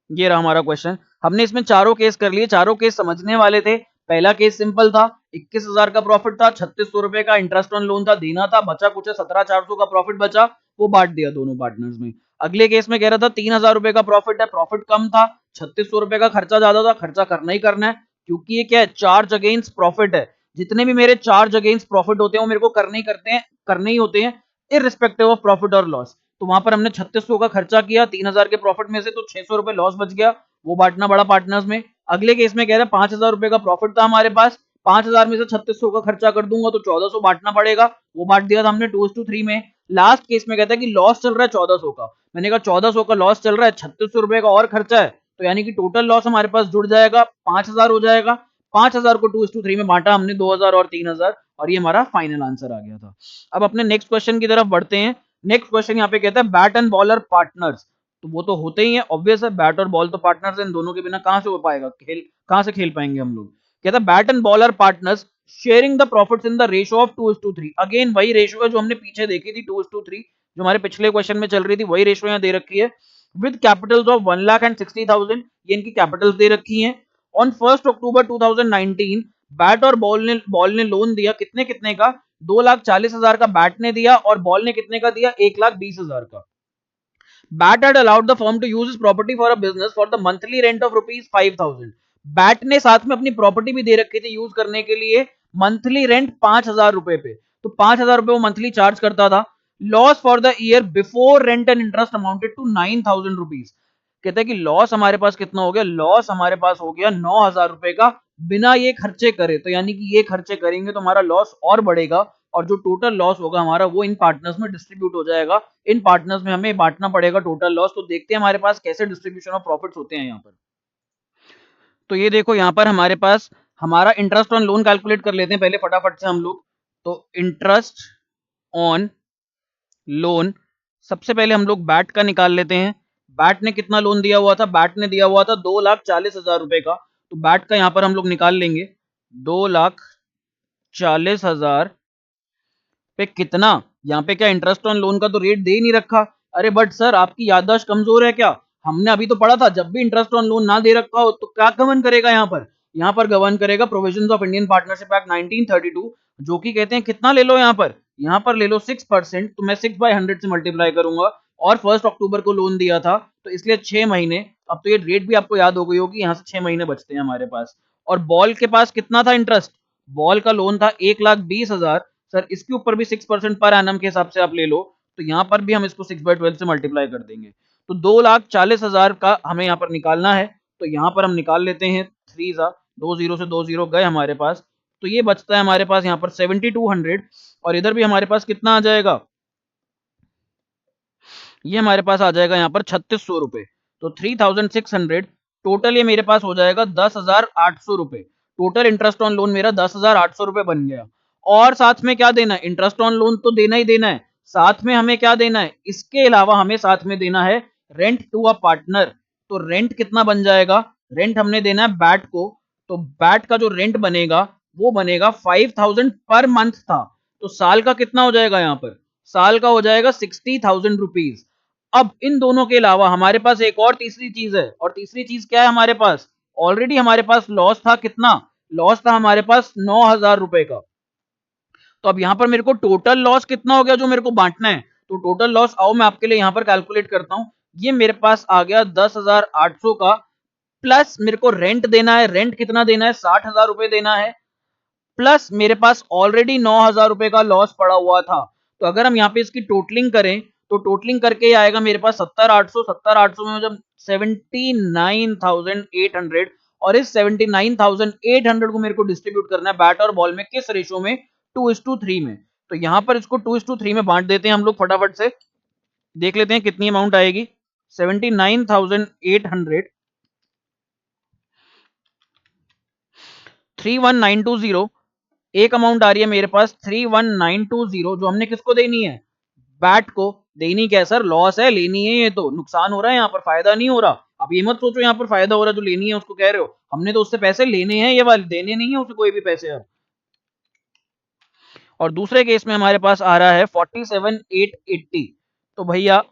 ये रहा हमारा क्वेश्चन। हमने इसमें चारों केस कर लिए, चारों केस समझने वाले थे। पहला केस सिंपल था, 21,000 का प्रॉफिट था, 3600 रुपए का इंटरेस्ट ऑन लोन था, देना था, बचा कुछ 17,400 का प्रॉफिट बचा, वो बांट दिया दोनों पार्टनर्स में। अगले केस में कह रहा था 3,000 रुपए का प्रॉफिट है, प्रॉफिट कम था, 3600 रुपए का खर्चा ज्यादा था, खर्चा करना ही करना है, क्योंकि ये क्या है, चार्ज अगेंस्ट प्रॉफिट है। जितने भी मेरे चार्ज अगेंस्ट प्रॉफिट होते हैं वो मेरे को करने ही करते हैं, करने ही होते हैं, इररिस्पेक्टिव ऑफ प्रॉफिट और लॉस। तो वहां पर हमने 3600 का खर्चा किया, 3,000 के प्रॉफिट में से तो 600 रुपए लॉस बच गया, वो बांटना पड़ा पार्टनर्स में। अगले केस में कह रहा है 5,000 रुपए का प्रॉफिट था हमारे पास, 5,000 में से 3600 का खर्चा कर दूंगा तो 1,400 बांटना पड़ेगा, वो बांट दिया था हमने 2:3 में। लास्ट केस में कहता है कि लॉस चल रहा है 1,400 का, मैंने कहा 1,400 का लॉस चल रहा है, 3600 रुपए का और खर्चा है, तो यानी कि टोटल लॉस हमारे पास जुड़ जाएगा, 5,000 हो जाएगा। 5,000 को 2:3 में बांटा हमने, 2,000 और 3,000, और ये हमारा फाइनल आंसर आ गया था। अब अपने नेक्स्ट क्वेश्चन की तरफ बढ़ते हैं। नेक्स्ट क्वेश्चन यहाँ पे कहता है बैट एंड बॉलर पार्टनर्स। तो वो तो होते ही है, ऑब्वियस है, बैट और बॉल तो पार्टनर्स हैं, इन दोनों के बिना कहां से हो पाएगा खेल, कहां से खेल पाएंगे हम लोग। कहता है bat and bowler partners sharing the profits in the ratio of 2:3। Again वही रेशियो है जो हमने पीछे देखी थी, 2:3, जो हमारे पिछले क्वेश्चन में चल रही थी, वही रेशियो यहाँ दे रखी है। विद कैपिटल्स ऑफ 1,60,000, ये इनकी कैपिटल्स दे रखी हैं। ऑन 1 अक्टूबर 2019 बैट और बॉल ने लोन दिया, कितने कितने का, 2,40,000 का बैट ने दिया, और बॉल ने कितने का दिया, 1,20,000 का। Bat had allowed the firm to use his property for a business for the monthly rent of rupees 5,000। Bat ने साथ में अपनी प्रॉपर्टी भी दे रखी थी यूज करने के लिए, मंथली रेंट 5,000 रुपए पे, तो 5,000 रुपए वो मंथली चार्ज करता था। Loss for the year before rent and interest amounted to 9,000 rupees. कहते हैं कि लॉस हमारे पास कितना हो गया, लॉस हमारे पास हो गया 9,000 रुपए का, बिना ये खर्चे करे। तो यानी कि ये खर्चे करेंगे तो हमारा लॉस और बढ़ेगा, और जो टोटल लॉस होगा हमारा वो इन पार्टनर्स में डिस्ट्रीब्यूट हो जाएगा। इन पार्टनर्स में हमें बांटना पड़ेगा टोटल लॉस। तो देखते हैं हमारे पास कैसे डिस्ट्रीब्यूशन ऑफ प्रॉफिट्स होते हैं यहाँ पर। तो ये देखो यहाँ पर हमारे पास हमारा इंटरेस्ट ऑन लोन कैलकुलेट कर लेते हैं पहले फटाफट से हम लोग। तो इंटरेस्ट ऑन लोन, सबसे पहले हम लोग बैट का निकाल लेते हैं। बैट ने कितना लोन दिया हुआ था, बैट ने दिया हुआ था 2,40,000 रुपए का, तो बैट का यहाँ पर हम लोग निकाल लेंगे। 2,40,000 पे कितना, यहाँ पे क्या इंटरेस्ट ऑन लोन का तो रेट दे ही नहीं रखा। अरे बट सर आपकी याददाश्त कमजोर है क्या, हमने अभी तो पढ़ा था जब भी इंटरेस्ट ऑन लोन ना दे रखा हो तो क्या गवर्न करेगा यहाँ पर गवर्न करेगा provisions of Indian partnership act 1932, जो कि कहते हैं कितना ले लो, यहाँ पर ले लो 6%। तो मैं 6/100 से मल्टीप्लाई करूंगा, और 1 अक्टूबर को लोन दिया था तो इसलिए 6 महीने। अब तो ये रेट भी आपको याद हो गई होगी, यहाँ से 6 महीने बचते हैं हमारे पास। और बॉल के पास कितना था इंटरेस्ट, बॉल का लोन था 1,20,000, सर इसके ऊपर भी 6% पर एनम के हिसाब से आप ले लो, तो यहाँ पर भी हम इसको 6/12 से मल्टीप्लाई कर देंगे। तो 2,40,000 का हमें यहाँ पर निकालना है, तो यहाँ पर हम निकाल लेते हैं। 3 जा 2 जीरो से 2 जीरो गए हमारे पास, तो ये बचता है हमारे पास यहाँ पर 7200, और इधर भी हमारे पास कितना आ जाएगा, ये हमारे पास आ जाएगा यहाँ पर 3600 रुपए। तो 3600 टोटल ये मेरे पास हो जाएगा 10,800 रुपए। टोटल इंटरेस्ट ऑन लोन मेरा 10,800 रुपए बन गया। और साथ में क्या देना है, इंटरेस्ट ऑन लोन तो देना ही देना है, साथ में हमें क्या देना है, इसके अलावा हमें साथ में देना है रेंट टू अ पार्टनर। तो रेंट कितना बन जाएगा, रेंट हमने देना है बैट को, तो बैट का जो रेंट बनेगा वो बनेगा 5,000 पर मंथ था, तो साल का कितना हो जाएगा, यहाँ पर साल का हो जाएगा 60,000 रुपीज। अब इन दोनों के अलावा हमारे पास एक और तीसरी चीज है, और तीसरी चीज क्या है हमारे पास, ऑलरेडी हमारे पास लॉस था, कितना लॉस था हमारे पास 9,000 रुपए का। तो अब यहां पर मेरे को टोटल लॉस कितना हो गया जो मेरे को बांटना है, तो टोटल लॉस आओ मैं आपके लिए यहां पर कैलकुलेट करता हूं। ये मेरे पास आ गया 10,800 का, प्लस मेरे को रेंट देना है, रेंट कितना देना है, 60,000 रुपए देना है, प्लस मेरे पास ऑलरेडी 9,000 रुपए का लॉस पड़ा हुआ था। तो अगर हम यहाँ पे इसकी टोटलिंग करें, तो टोटलिंग करके ये आएगा मेरे पास 70,800 में जब 79,800, और इस 79,800 को मेरे को डिस्ट्रीब्यूट करना है बैट और बॉल में, किस रेशो में, 2:3 में। तो यहाँ पर इसको 2:3 में बांट देते हैं हम लोग, फटाफट से देख लेते हैं कितनी अमाउंट आएगी। 79,800 31920, एक अमाउंट आ रही है मेरे पास 31920, जो हमने किसको देनी है, बैट को। देनी क्या है सर, लॉस है, लेनी है, ये तो नुकसान हो रहा है यहाँ पर, फायदा नहीं हो रहा। अब ये मत सोचो यहाँ पर फायदा हो रहा है, जो लेनी है उसको कह रहे हो, हमने तो उससे पैसे लेने हैं, ये वाले देने नहीं है उसे कोई भी पैसे अब। और दूसरे केस में हमारे पास आ रहा है 47,880। तो भैया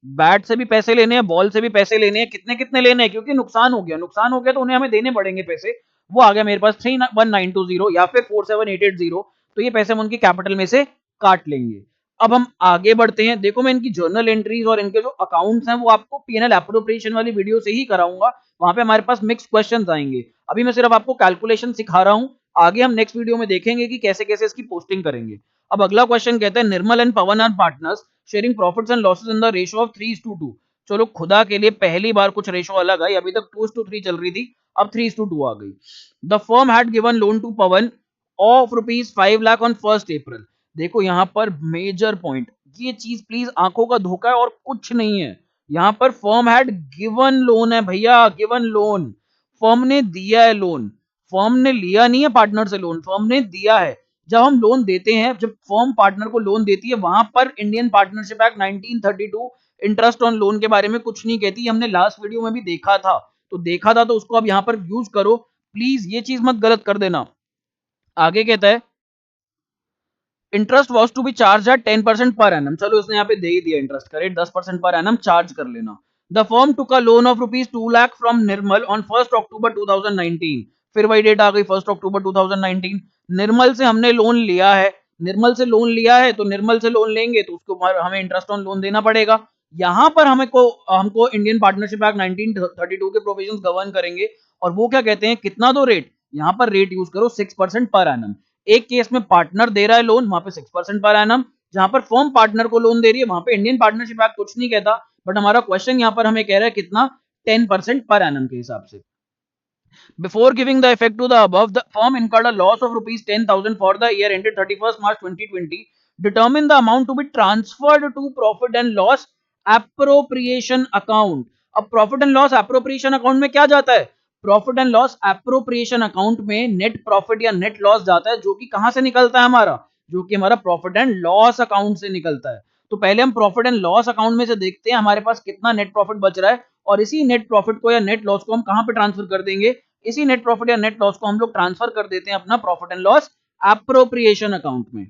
बैट से भी पैसे लेने हैं, बॉल से भी पैसे लेने हैं, कितने कितने लेने हैं, क्योंकि नुकसान हो गया, नुकसान हो गया तो उन्हें हमें देने पड़ेंगे पैसे। वो आ गया मेरे पास 31920 या फिर 47,880, तो ये पैसे हम उनकी कैपिटल में से काट लेंगे। अब हम आगे बढ़ते हैं। देखो मैं इनकी जर्नल एंट्रीज और इनके जो अकाउंट्स हैं वो आपको पीएनएल एप्रोप्रिएशन वाली वीडियो से ही कराऊंगा, वहां पे हमारे पास मिक्स क्वेश्चंस आएंगे। अभी मैं सिर्फ आपको कैलकुलेशन सिखा रहा हूं, आगे हम नेक्स्ट वीडियो में देखेंगे कि कैसे कैसे इसकी पोस्टिंग करेंगे। अब अगला क्वेश्चन कहता है, Nirmal and Pawan are partners sharing profits and losses in the ratio of 3:2। चलो खुदा के लिए पहली बार कुछ रेशो अलग आई, अभी तक 2:3 चल रही थी, अब 3:2 आ गई। The firm had given loan to Pawan of ₹5 lakh on 1 April. देखो यहाँ पर मेजर पॉइंट, ये चीज प्लीज आंखों का धोखा है और कुछ नहीं है। यहाँ पर फर्म हैड गिवन लोन है भैया, गिवन लोन, फर्म ने दिया है लोन, फर्म ने लिया नहीं है पार्टनर से लोन, फर्म ने दिया है। जब हम लोन देते हैं, जब फर्म पार्टनर को लोन देती है, वहां पर Indian partnership act 1932 interest on loan के बारे में कुछ नहीं कहती, हमने लास्ट वीडियो में भी देखा था, तो देखा था तो उसको अब यहां पर यूज करो, प्लीज ये चीज मत गलत कर देना। आगे कहता है, interest was to be charge at 10% per annum. चलो इसने यहाँ पे दे ही दिया इंटरेस्ट का रेट, 10% पर एनम चार्ज कर लेना। The firm took a loan of ₹2 lakh from Nirmal on 1 अक्टूबर 2019। फिर वही डेट आ गई 1 अक्टूबर 2019। निर्मल से हमने लोन लिया है, निर्मल से लोन लिया है तो निर्मल से लोन लेंगे तो उसको हमें इंटरेस्ट ऑन लोन देना पड़ेगा। यहां पर हमको इंडियन पार्टनरशिप एक्ट 1932 के प्रोविजंस गवर्न करेंगे, और वो क्या कहते हैं, कितना दो रेट, यहाँ पर रेट यूज करो 6% पर एनम। एक केस में पार्टनर दे रहा है लोन, वहां पे 6% पर एनम, जहां पर फर्म पार्टनर को लोन दे रही है वहां पे इंडियन पार्टनरशिप एक्ट कुछ नहीं कहता, बट हमारा क्वेश्चन यहाँ पर हमें कह रहा है कितना, 10% पर एनम के हिसाब से। Before giving the effect to the above, the firm incurred a loss of ₹10,000 for the year ended 31st March 2020. Determine the amount to be transferred to profit and loss appropriation account. अब profit and loss appropriation account में क्या जाता है, profit and loss appropriation account में net profit या net loss जाता है, जो कि कहां से निकलता है हमारा, जो कि हमारा प्रॉफिट एंड लॉस अकाउंट से निकलता है। तो पहले हम प्रॉफिट एंड लॉस अकाउंट में से देखते हैं हमारे पास कितना नेट प्रॉफिट बच रहा है, और इसी नेट प्रॉफिट को या नेट लॉस को हम कहां पे ट्रांसफर कर देंगे, इसी नेट प्रॉफिट या नेट लॉस को हम लोग ट्रांसफर कर देते हैं अपना profit and loss appropriation account में।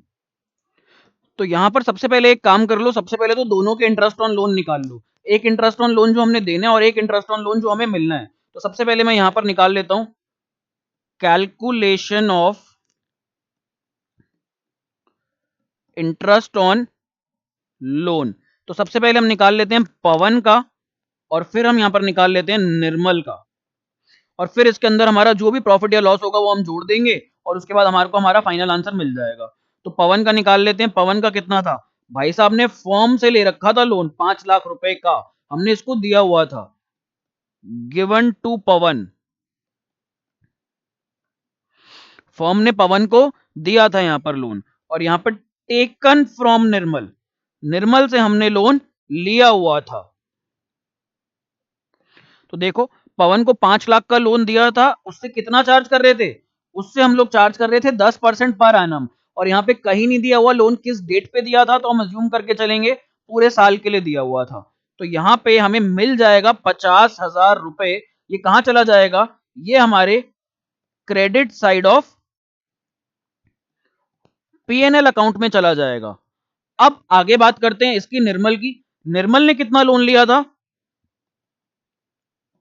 तो यहां पर सबसे पहले एक काम कर लो, सबसे पहले तो दोनों के इंटरेस्ट ऑन लोन निकाल लो, एक इंटरेस्ट ऑन लोन जो हमने देना है और एक इंटरेस्ट ऑन लोन जो हमें मिलना है। तो सबसे पहले मैं यहां पर निकाल लेता हूं calculation of interest on loan. तो सबसे पहले हम निकाल लेते हैं पवन का, और फिर हम यहां पर निकाल लेते हैं निर्मल का, और फिर इसके अंदर हमारा जो भी प्रॉफिट या लॉस होगा वो हम जोड़ देंगे, और उसके बाद हमारे को हमारा फाइनल आंसर मिल जाएगा। तो पवन का निकाल लेते हैं। पवन का कितना था भाई साहब ने फॉर्म से ले रखा था लोन 5 लाख रुपए का, हमने इसको दिया हुआ था, गिवन टू पवन, फॉर्म ने पवन को दिया था यहां पर लोन, और यहां पर टेकन फ्रॉम निर्मल, निर्मल से हमने लोन लिया हुआ था। तो देखो पवन को 5 लाख का लोन दिया था, उससे कितना चार्ज कर रहे थे, उससे हम लोग चार्ज कर रहे थे 10% पर एनम, और यहाँ पे कहीं नहीं दिया हुआ लोन किस डेट पे दिया था, तो हम अज्यूम करके चलेंगे पूरे साल के लिए दिया हुआ था। तो यहाँ पे हमें मिल जाएगा 50,000 रुपए। ये कहां चला जाएगा, ये हमारे credit side of PNL account में चला जाएगा। अब आगे बात करते हैं इसकी निर्मल की। निर्मल ने कितना लोन लिया था,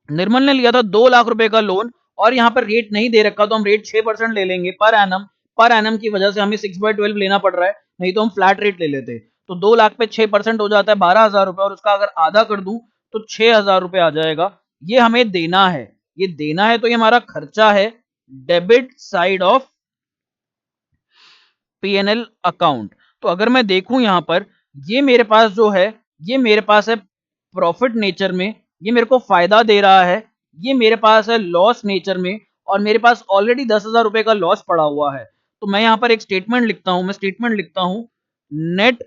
निर्मल ने लिया था 2 लाख रुपए का लोन, और यहां पर रेट नहीं दे रखा तो हम रेट 6% ले लेंगे पर एनम। पर एनम की वजह से हमें 6/12 लेना पड़ रहा है, नहीं तो हम फ्लैट रेट ले लेते। तो 2 लाख पे 6% हो जाता है 12,000 रुपए, और उसका अगर आधा कर दूं तो 6,000 रुपए आ जाएगा। ये हमें देना है, ये देना है, तो ये हमारा खर्चा है debit side of PNL account. तो अगर मैं देखूं यहां पर, ये मेरे पास जो है, ये मेरे पास है प्रॉफिट नेचर में, ये मेरे को फायदा दे रहा है, ये मेरे पास है लॉस नेचर में, और मेरे पास ऑलरेडी 10,000 रुपए का लॉस पड़ा हुआ है। तो मैं यहां पर एक स्टेटमेंट लिखता हूं, मैं स्टेटमेंट लिखता हूं, नेट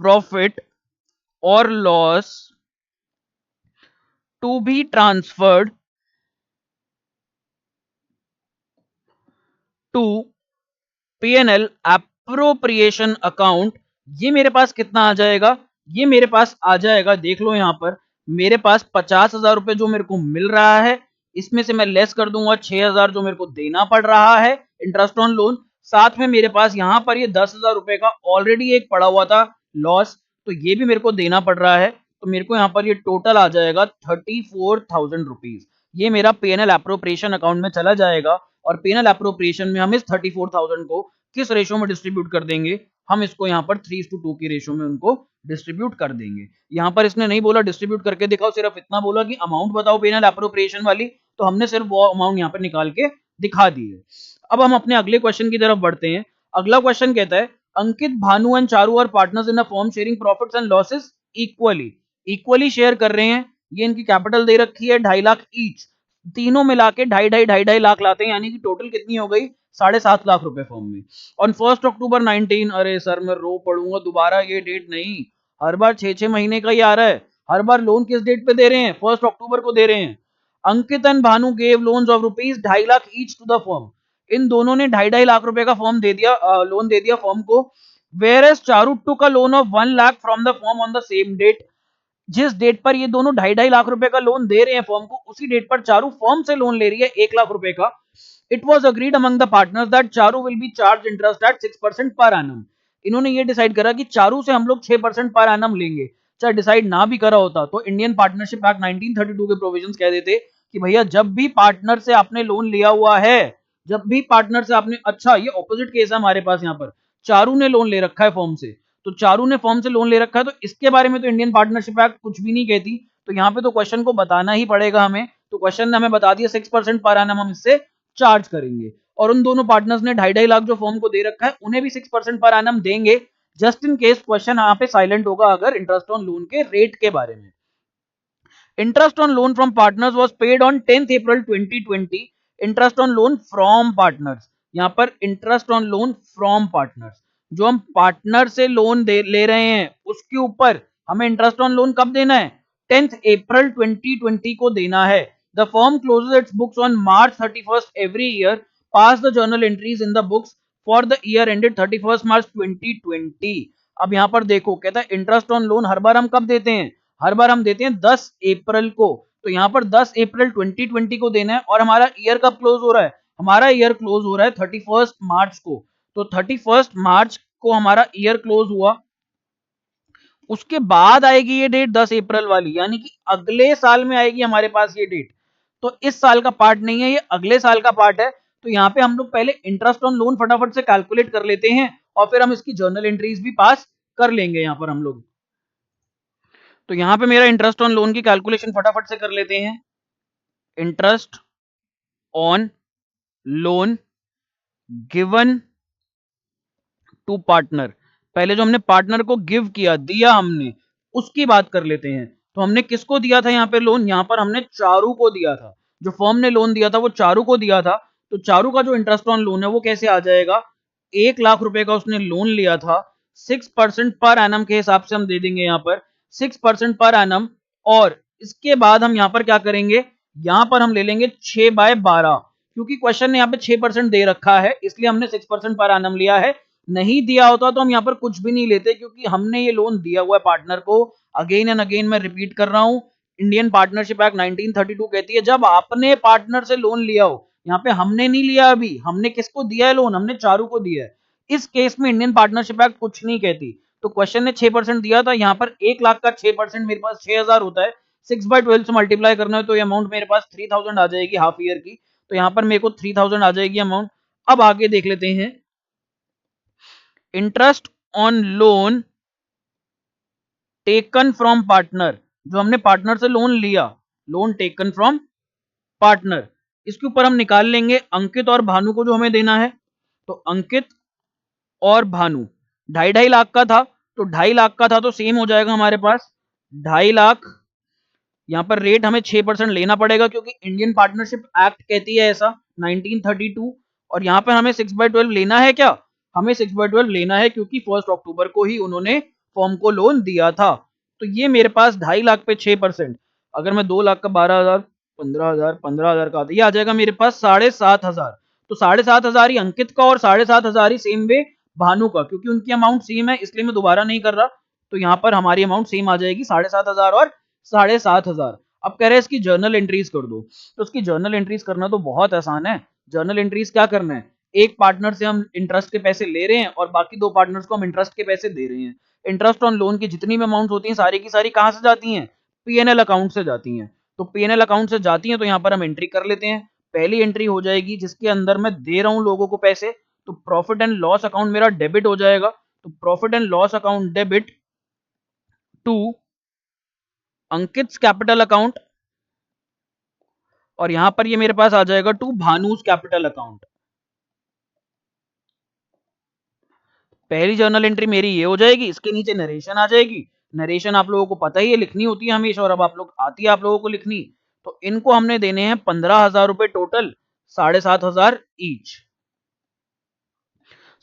प्रॉफिट और loss to be transferred to PNL appropriation account. ये मेरे पास कितना आ जाएगा, ये मेरे पास आ जाएगा, देख लो यहां पर मेरे पास 50,000 रुपए जो मेरे को मिल रहा है, इसमें से मैं लेस कर दूंगा 6,000 जो मेरे को देना पड़ रहा है इंटरेस्ट ऑन लोन, साथ में मेरे पास यहां पर ये 10,000 रुपए का ऑलरेडी एक पड़ा हुआ था लॉस, तो ये भी मेरे को देना पड़ रहा है। तो मेरे को यहां पर ये टोटल आ जाएगा 34,000 रुपीज। ये मेरा पीएनएल एप्रोप्रिएशन अकाउंट में चला जाएगा, और पीएनएल एप्रोप्रिएशन में हम इस 34,000 को किस रेशो में डिस्ट्रीब्यूट कर देंगे, हम इसको यहाँ पर 3:2 की रेशो में उनको डिस्ट्रीब्यूट कर देंगे। यहाँ पर इसने नहीं बोला डिस्ट्रीब्यूट करके दिखाओ, सिर्फ इतना बोला कि अमाउंट बताओ पेनल एप्रोप्रिएशन वाली, तो हमने सिर्फ वो अमाउंट यहाँ पर निकाल के दिखा दी है। अब हम अपने अगले क्वेश्चन की तरफ बढ़ते हैं। अगला क्वेश्चन कहता है Ankit, Bhanu and Charu are partners in a firm sharing profits and losses equally, equally share कर रहे हैं। ये इनकी कैपिटल दे रखी है 2.5 लाख ईच, तीनों मिला के 2.5 लाख लाते हैं, यानी कि टोटल कितनी हो गई 7.5 लाख रुपए फॉर्म में। ऑन 1 अक्टूबर 19, अरे सर मैं रो पड़ूंगा दोबारा, ये डेट नहीं, हर बार 6-6 महीने का ही आ रहा है, हर बार लोन किस डेट पे दे रहे हैं, 1 अक्टूबर को दे रहे हैं। Ankit and Bhanu gave loans of rupees 2.5 lakh each to the firm, इन दोनों ने 2.5 लाख रुपए का फॉर्म दे दिया, लोन दे दिया फॉर्म को। Whereas Charu took a loan of 1 lakh from the firm on the same date, जिस डेट पर ये दोनों 2.5 लाख रुपए का लोन दे रहे हैं फॉर्म को, उसी डेट पर चारू फॉर्म से लोन ले रही है 1 लाख रुपए का। It was agreed among the partners that Charu will be charge interest eight 6% per annum. इन्होंने ये डिसाइड करा कि चारू से हम लोग 6% पर एनम लेंगे। चाहे डिसाइड ना भी करा होता तो इंडियन पार्टनरशिप एक्ट 1932 के प्रोविजंस कह देते कि भैया जब भी पार्टनर से आपने लोन लिया हुआ है, जब भी पार्टनर से आपने, अच्छा ये ऑपोजिट केस है हमारे पास, यहाँ पर चारू ने लोन ले रखा है फॉर्म से, तो चारू ने फॉर्म से लोन ले रखा है, तो इसके बारे में तो इंडियन पार्टनरशिप एक्ट कुछ भी नहीं कहती। तो यहाँ पे तो क्वेश्चन को बताना ही पड़ेगा हमें, तो क्वेश्चन ने हमें बता दिया 6% पर एनम हम इससे चार्ज करेंगे, और उन दोनों पार्टनर्स ने 2.5 लाख जो फॉर्म को दे रखा है उन्हें भी 6% पर एनम देंगे। जस्ट इन केस क्वेश्चन यहाँ पे साइलेंट होगा अगर इंटरेस्ट ऑन लोन के रेट के बारे में। Interest on loan from partners was paid on 10th April 2020. Interest on loan from partners, यहाँ पर interest on loan from partners, जो हम पार्टनर से लोन ले रहे हैं उसके ऊपर हमें इंटरेस्ट ऑन लोन कब देना है, 10th अप्रैल 2020 को देना है। The firm closes its books on March 31st every year, pass the journal entries in the books for the year ended 31st March 2020। अब यहाँ पर देखो कहता है इंटरेस्ट ऑन लोन हर बार हम कब देते हैं, हर बार हम देते हैं 10 अप्रैल को, तो यहाँ पर 10 अप्रैल 2020 को देना है, और हमारा ईयर कब क्लोज हो रहा है, हमारा ईयर क्लोज हो रहा है 31st मार्च को। तो 31st मार्च को हमारा ईयर क्लोज हुआ, उसके बाद आएगी ये डेट 10 अप्रैल वाली, यानी कि अगले साल में आएगी हमारे पास ये डेट। तो इस साल का पार्ट नहीं है, ये अगले साल का पार्ट है। तो यहाँ पे हम लोग पहले इंटरेस्ट ऑन लोन फटाफट से कैलकुलेट कर लेते हैं, और फिर हम इसकी जर्नल एंट्रीज भी पास कर लेंगे यहाँ पर हम लोग। तो यहां पे मेरा इंटरेस्ट ऑन लोन की कैलकुलेशन फटाफट से कर लेते हैं। Interest on loan given to partner. पहले जो हमने पार्टनर को गिव किया, दिया हमने, उसकी बात कर लेते हैं। तो हमने किसको दिया था यहाँ पे लोन? यहाँ पर हमने चारू को दिया था। जो फर्म ने लोन दिया था वो चारू को दिया था। तो चारू का जो इंटरेस्ट ऑन लोन है वो कैसे आ जाएगा? 1 लाख रुपए का उसने लोन लिया था, 6% पर एनम के हिसाब से हम दे देंगे यहाँ पर, 6% पर एनम। और इसके बाद हम यहाँ पर क्या करेंगे? यहाँ पर हम ले लेंगे 6/12, क्योंकि क्वेश्चन ने यहाँ पे 6% दे रखा है, इसलिए हमने 6% पर एनम लिया है। नहीं दिया होता तो हम यहाँ पर कुछ भी नहीं लेते, क्योंकि हमने ये लोन दिया हुआ है पार्टनर को। अगेन एंड अगेन मैं रिपीट कर रहा हूं, इंडियन पार्टनरशिप एक्ट 1932 कहती है जब आपने पार्टनर से लोन लिया हो। यहाँ पे हमने नहीं लिया, अभी हमने किसको दिया है लोन? हमने चारू को दिया है। इस केस में इंडियन पार्टनरशिप एक्ट कुछ नहीं कहती। तो क्वेश्चन ने 6% दिया था, यहाँ पर 1 लाख का 6% मेरे पास 6,000 होता है। 6/12 से मल्टीप्लाई करना है तो ये अमाउंट मेरे पास 3,000 आ जाएगी हाफ ईयर की। तो यहाँ पर मेरे को 3,000 आ जाएगी अमाउंट। अब आगे देख लेते हैं, interest on loan taken from partner. जो हमने पार्टनर से लोन लिया, लोन टेकन फ्रॉम पार्टनर, इसके ऊपर हम निकाल लेंगे अंकित और भानु को जो हमें देना है। तो अंकित और भानु 2.5 लाख का था, तो 2.5 लाख का था तो सेम हो जाएगा हमारे पास 2.5 लाख। यहाँ पर रेट हमें 6% लेना पड़ेगा, क्योंकि इंडियन पार्टनरशिप एक्ट कहती है ऐसा, 1932। और यहाँ पर हमें 6/12 लेना है क्या? हमें 6/12 लेना है, क्योंकि 1 अक्टूबर को ही उन्होंने फॉर्म को लोन दिया था। तो ये मेरे पास 2.5 लाख पे 6%, अगर मैं 2 लाख का 12,000, 15,000, 15,000 का आता, ये आ जाएगा मेरे पास 7,500। तो 7,500 ही अंकित का और 7,500 ही सेम वे भानु का, क्योंकि उनकी अमाउंट सेम है, इसलिए मैं दोबारा नहीं कर रहा। तो यहाँ पर हमारी अमाउंट सेम आ जाएगी, 7,500 और 7,500। अब कह रहे हैं इसकी जर्नल एंट्रीज कर दो। तो उसकी जर्नल एंट्रीज करना तो बहुत आसान है। जर्नल एंट्रीज क्या करना है? एक पार्टनर से हम इंटरेस्ट के पैसे ले रहे हैं और बाकी 2 पार्टनर्स को हम इंटरेस्ट के पैसे दे रहे हैं। इंटरेस्ट ऑन लोन की जितनी भी अमाउंट होती हैं सारी की सारी कहां से जाती हैं? पीएनएल अकाउंट से जाती हैं। तो पीएनएल अकाउंट से जाती हैं, तो यहाँ पर हम एंट्री कर लेते हैं। पहली एंट्री हो जाएगी जिसके अंदर मैं दे रहा हूं लोगों को पैसे, तो प्रॉफिट एंड लॉस अकाउंट मेरा डेबिट हो जाएगा। तो profit and loss account debit to Ankit capital account, और यहां पर ये मेरे पास आ जाएगा टू भानुज कैपिटल अकाउंट। पहली जर्नल एंट्री मेरी ये हो जाएगी, इसके नीचे नरेशन आ जाएगी। नरेशन आप लोगों को पता ही है, लिखनी होती है हमेशा, और अब आप लोग आती है आप लोगों को लिखनी। तो इनको हमने देने हैं 15,000 रुपए टोटल, 7,500 ईच।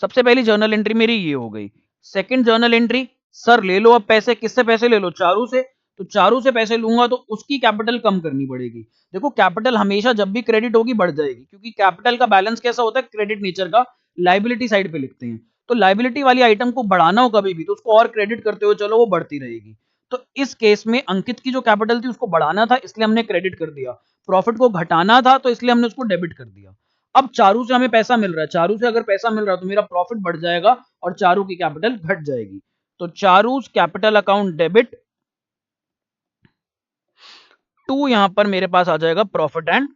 सबसे पहली जर्नल एंट्री मेरी ये हो गई। सेकंड जर्नल एंट्री, सर ले लो अब पैसे, किससे पैसे ले लो? चारू से। तो चारू से पैसे लूंगा तो उसकी कैपिटल कम करनी पड़ेगी। देखो कैपिटल हमेशा जब भी क्रेडिट होगी बढ़ जाएगी, क्योंकि कैपिटल का बैलेंस कैसा होता है? क्रेडिट नेचर का, लाइबिलिटी साइड पे लिखते हैं। तो लाइबिलिटी वाली आइटम को बढ़ाना हो कभी भी तो उसको और क्रेडिट करते हुए चलो, वो बढ़ती रहेगी। तो इस केस में अंकित की जो कैपिटल थी उसको बढ़ाना था, इसलिए हमने क्रेडिट कर दिया। प्रॉफिट को घटाना था तो इसलिए हमने उसको डेबिट कर दिया। अब चारू से हमें पैसा मिल रहा है, चारू से अगर पैसा मिल रहा है तो मेरा प्रॉफिट बढ़ जाएगा और चारू की कैपिटल घट जाएगी। तो Charu capital account debit to, यहां पर मेरे पास आ जाएगा प्रॉफिट एंड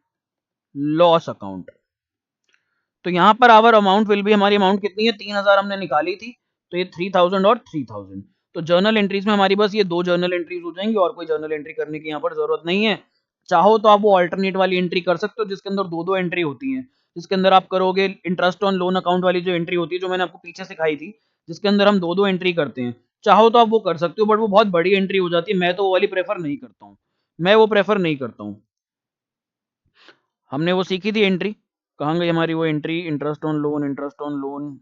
लॉस अकाउंट। तो यहां per hour amount will be, हमारी अमाउंट कितनी है? 3,000 हमने निकाली थी, तो ये 3,000 और 3,000। तो जर्नल एंट्रीज में हमारी बस ये 2 जर्नल एंट्रीज हो जाएंगी, और कोई जर्नल एंट्री करने की यहाँ पर जरूरत नहीं है। चाहो तो आप वो अल्टरनेट वाली एंट्री कर सकते हो जिसके अंदर 2-2 एंट्री होती हैं, जिसके अंदर आप करोगे इंटरेस्ट ऑन लोन अकाउंट वाली जो एंट्री होती है, जो मैंने आपको पीछे सिखाई थी, जिसके अंदर हम 2-2 एंट्री करते हैं। चाहो तो आप वो कर सकते हो, बट वो बहुत बड़ी एंट्री हो जाती है, मैं तो वो वाली प्रेफर नहीं करता हूँ। मैं वो प्रेफर नहीं करता हूँ। हमने वो सीखी थी एंट्री, कहाँ गई हमारी वो entry? Interest on loan, interest on loan.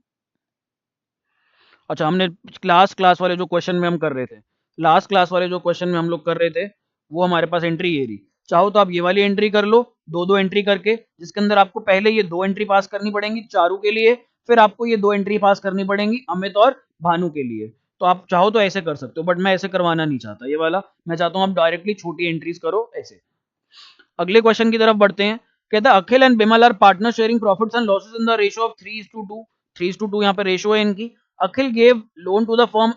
अच्छा, हमने क्लास वाले जो क्वेश्चन में हम कर रहे थे, लास्ट क्लास वाले जो क्वेश्चन में हम लोग कर रहे थे, वो हमारे पास एंट्री ये रही। चाहो तो आप ये वाली एंट्री कर लो, 2-2 एंट्री करके, जिसके अंदर आपको पहले ये 2 एंट्री पास करनी पड़ेंगी चारू के लिए, फिर आपको ये 2 एंट्री पास करनी पड़ेंगी अमित और भानु के लिए। तो आप चाहो तो ऐसे कर सकते हो, बट मैं ऐसे करवाना नहीं चाहता ये वाला। मैं चाहता हूँ आप डायरेक्टली छोटी एंट्रीज करो ऐसे। अगले क्वेश्चन की तरफ बढ़ते हैं। कहता है Akhil and Bimal are partner sharing profits and losses in the ratio of 3:2। 3:2 यहाँ पे रेशियो है इनकी। Akhil gave loan to the firm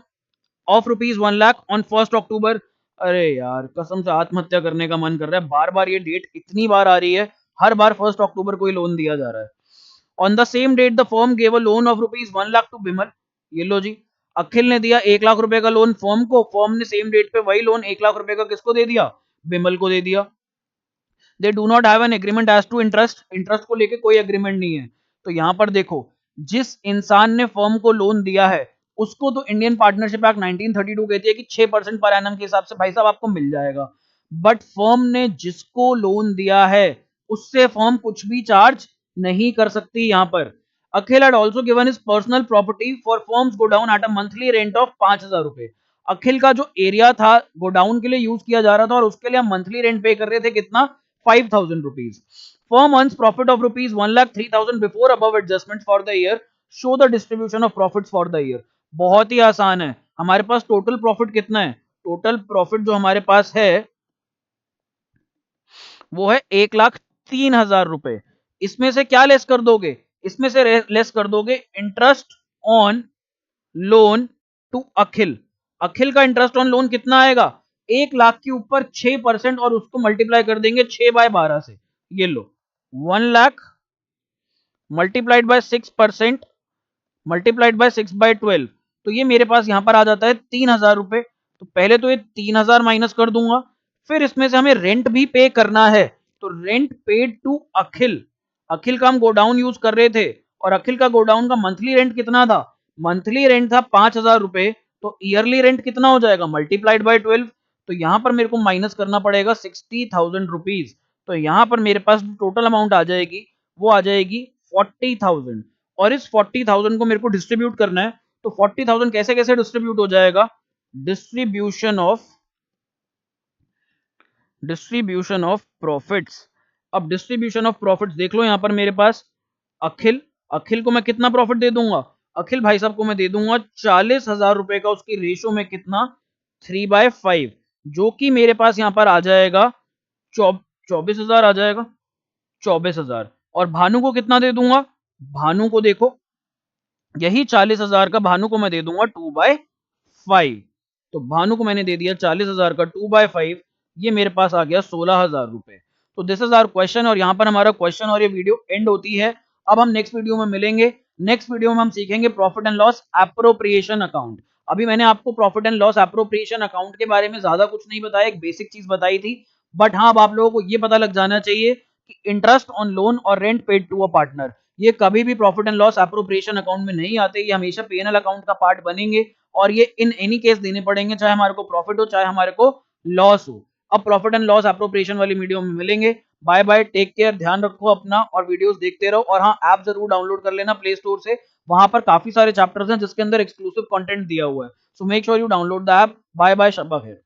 of rupees 1 lakh on 1 October. अरे यार कसम से आत्महत्या करने का मन कर रहा है, बार बार ये डेट इतनी बार आ रही है, हर बार 1 अक्टूबर को ही लोन दिया जा रहा है। On the same date the firm gave a loan of rupees 1 lakh to Bimal. ये लो जी, अखिल ने दिया 1 लाख रुपए का लोन फर्म को, फर्म ने सेम डेट पे वही लोन 1 लाख रुपए का किसको दे दिया? बिमल को दे दिया। They do not have an agreement as to interest, interest को लेके कोई एग्रीमेंट नहीं है। तो यहां पर देखो जिस इंसान ने फर्म को लोन दिया है उसको तो इंडियन पार्टनरशिप एक्ट 1932 कहती है कि 6% पर एनम के हिसाब से भाई साहब आपको मिल जाएगा। बट फर्म ने जिसको लोन दिया है उससे फर्म कुछ भी चार्ज नहीं कर सकती। यहां पर अखिल had also given his personal property for firms godown at a monthly rent of 5,000 रुपए। अखिल का जो एरिया था गोडाउन के लिए यूज किया जा रहा था और उसके लिए हम मंथली रेंट पे कर रहे थे कितना, 5,000 rupees. Firm earns profit of rupees 1,03,000 before above adjustment for the year, show the distribution of profits for the year. बहुत ही आसान है, हमारे पास टोटल प्रॉफिट कितना है, टोटल प्रॉफिट जो हमारे पास है वो है 1,03,000 रुपए। इसमें से क्या लेस कर दोगे, इसमें से लेस कर दोगे इंटरेस्ट ऑन लोन टू अखिल। अखिल का इंटरेस्ट ऑन लोन कितना आएगा, 1,00,000 के ऊपर 6% और उसको मल्टीप्लाई कर देंगे 6/12 से। ये लो 1,00,000 मल्टीप्लाइड बाय 6% मल्टीप्लाइड बाय 6/12, तो ये मेरे पास यहां पर आ जाता है 3,000 रुपए। तो पहले तो ये 3,000 माइनस कर दूंगा, फिर इसमें से हमें रेंट भी पे करना है। तो रेंट पेड टू अखिल, अखिल का हम गोडाउन यूज कर रहे थे और अखिल का गोडाउन का मंथली रेंट कितना था, मंथली रेंट था 5,000 रुपए। तो ईयरली रेंट कितना हो जाएगा मल्टीप्लाइड बाय 12, तो यहां पर मेरे को माइनस करना पड़ेगा 60,000 रुपीज। तो यहां पर मेरे पास टोटल अमाउंट आ जाएगी वो आ जाएगी 40,000। और इस 40,000 को मेरे को डिस्ट्रीब्यूट करना है। तो 40,000 कैसे कैसे डिस्ट्रीब्यूट हो जाएगा, डिस्ट्रीब्यूशन ऑफ प्रॉफिट्स। अब डिस्ट्रीब्यूशन ऑफ प्रॉफिट्स देख लो, यहां पर मेरे पास अखिल, अखिल को मैं कितना प्रॉफिट दे दूंगा, अखिल भाई साहब को मैं दे दूंगा 40,000 रुपए का, उसकी रेशो में कितना 3/5, जो कि मेरे पास यहां पर आ जाएगा 24,000 आ जाएगा, 24,000। और भानु को कितना दे दूंगा, भानु को देखो यही 40,000 का भानु को मैं दे दूंगा 2/5। तो भानु को मैंने दे दिया 40,000 का 2/5, ये मेरे पास आ गया 16,000 रुपए। तो दिस इज आवर क्वेश्चन और यहाँ पर हमारा क्वेश्चन और ये वीडियो एंड होती है। अब हम नेक्स्ट वीडियो में मिलेंगे, नेक्स्ट वीडियो में हम सीखेंगे profit and loss appropriation account. अभी मैंने आपको profit and loss appropriation account के बारे में ज्यादा कुछ नहीं बताया, एक बेसिक चीज बताई थी। बट हाँ, अब आप लोगों को ये पता लग जाना चाहिए कि इंटरेस्ट ऑन लोन और rent paid to a partner ये कभी भी profit and loss appropriation account में नहीं आते, ये हमेशा पीएनएल अकाउंट का पार्ट बनेंगे और ये इन एनी केस देने पड़ेंगे, चाहे हमारे को प्रॉफिट हो चाहे हमारे को लॉस हो। अब प्रॉफिट एंड लॉस एप्रोप्रिएशन वाली वीडियो में मिलेंगे। बाय बाय, टेक केयर, ध्यान रखो अपना और वीडियोस देखते रहो। और हाँ, ऐप जरूर डाउनलोड कर लेना प्ले स्टोर से, वहां पर काफी सारे चैप्टर्स हैं जिसके अंदर एक्सक्लूसिव कंटेंट दिया हुआ है। So make sure you download the app. Bye bye, शब्बा खैर।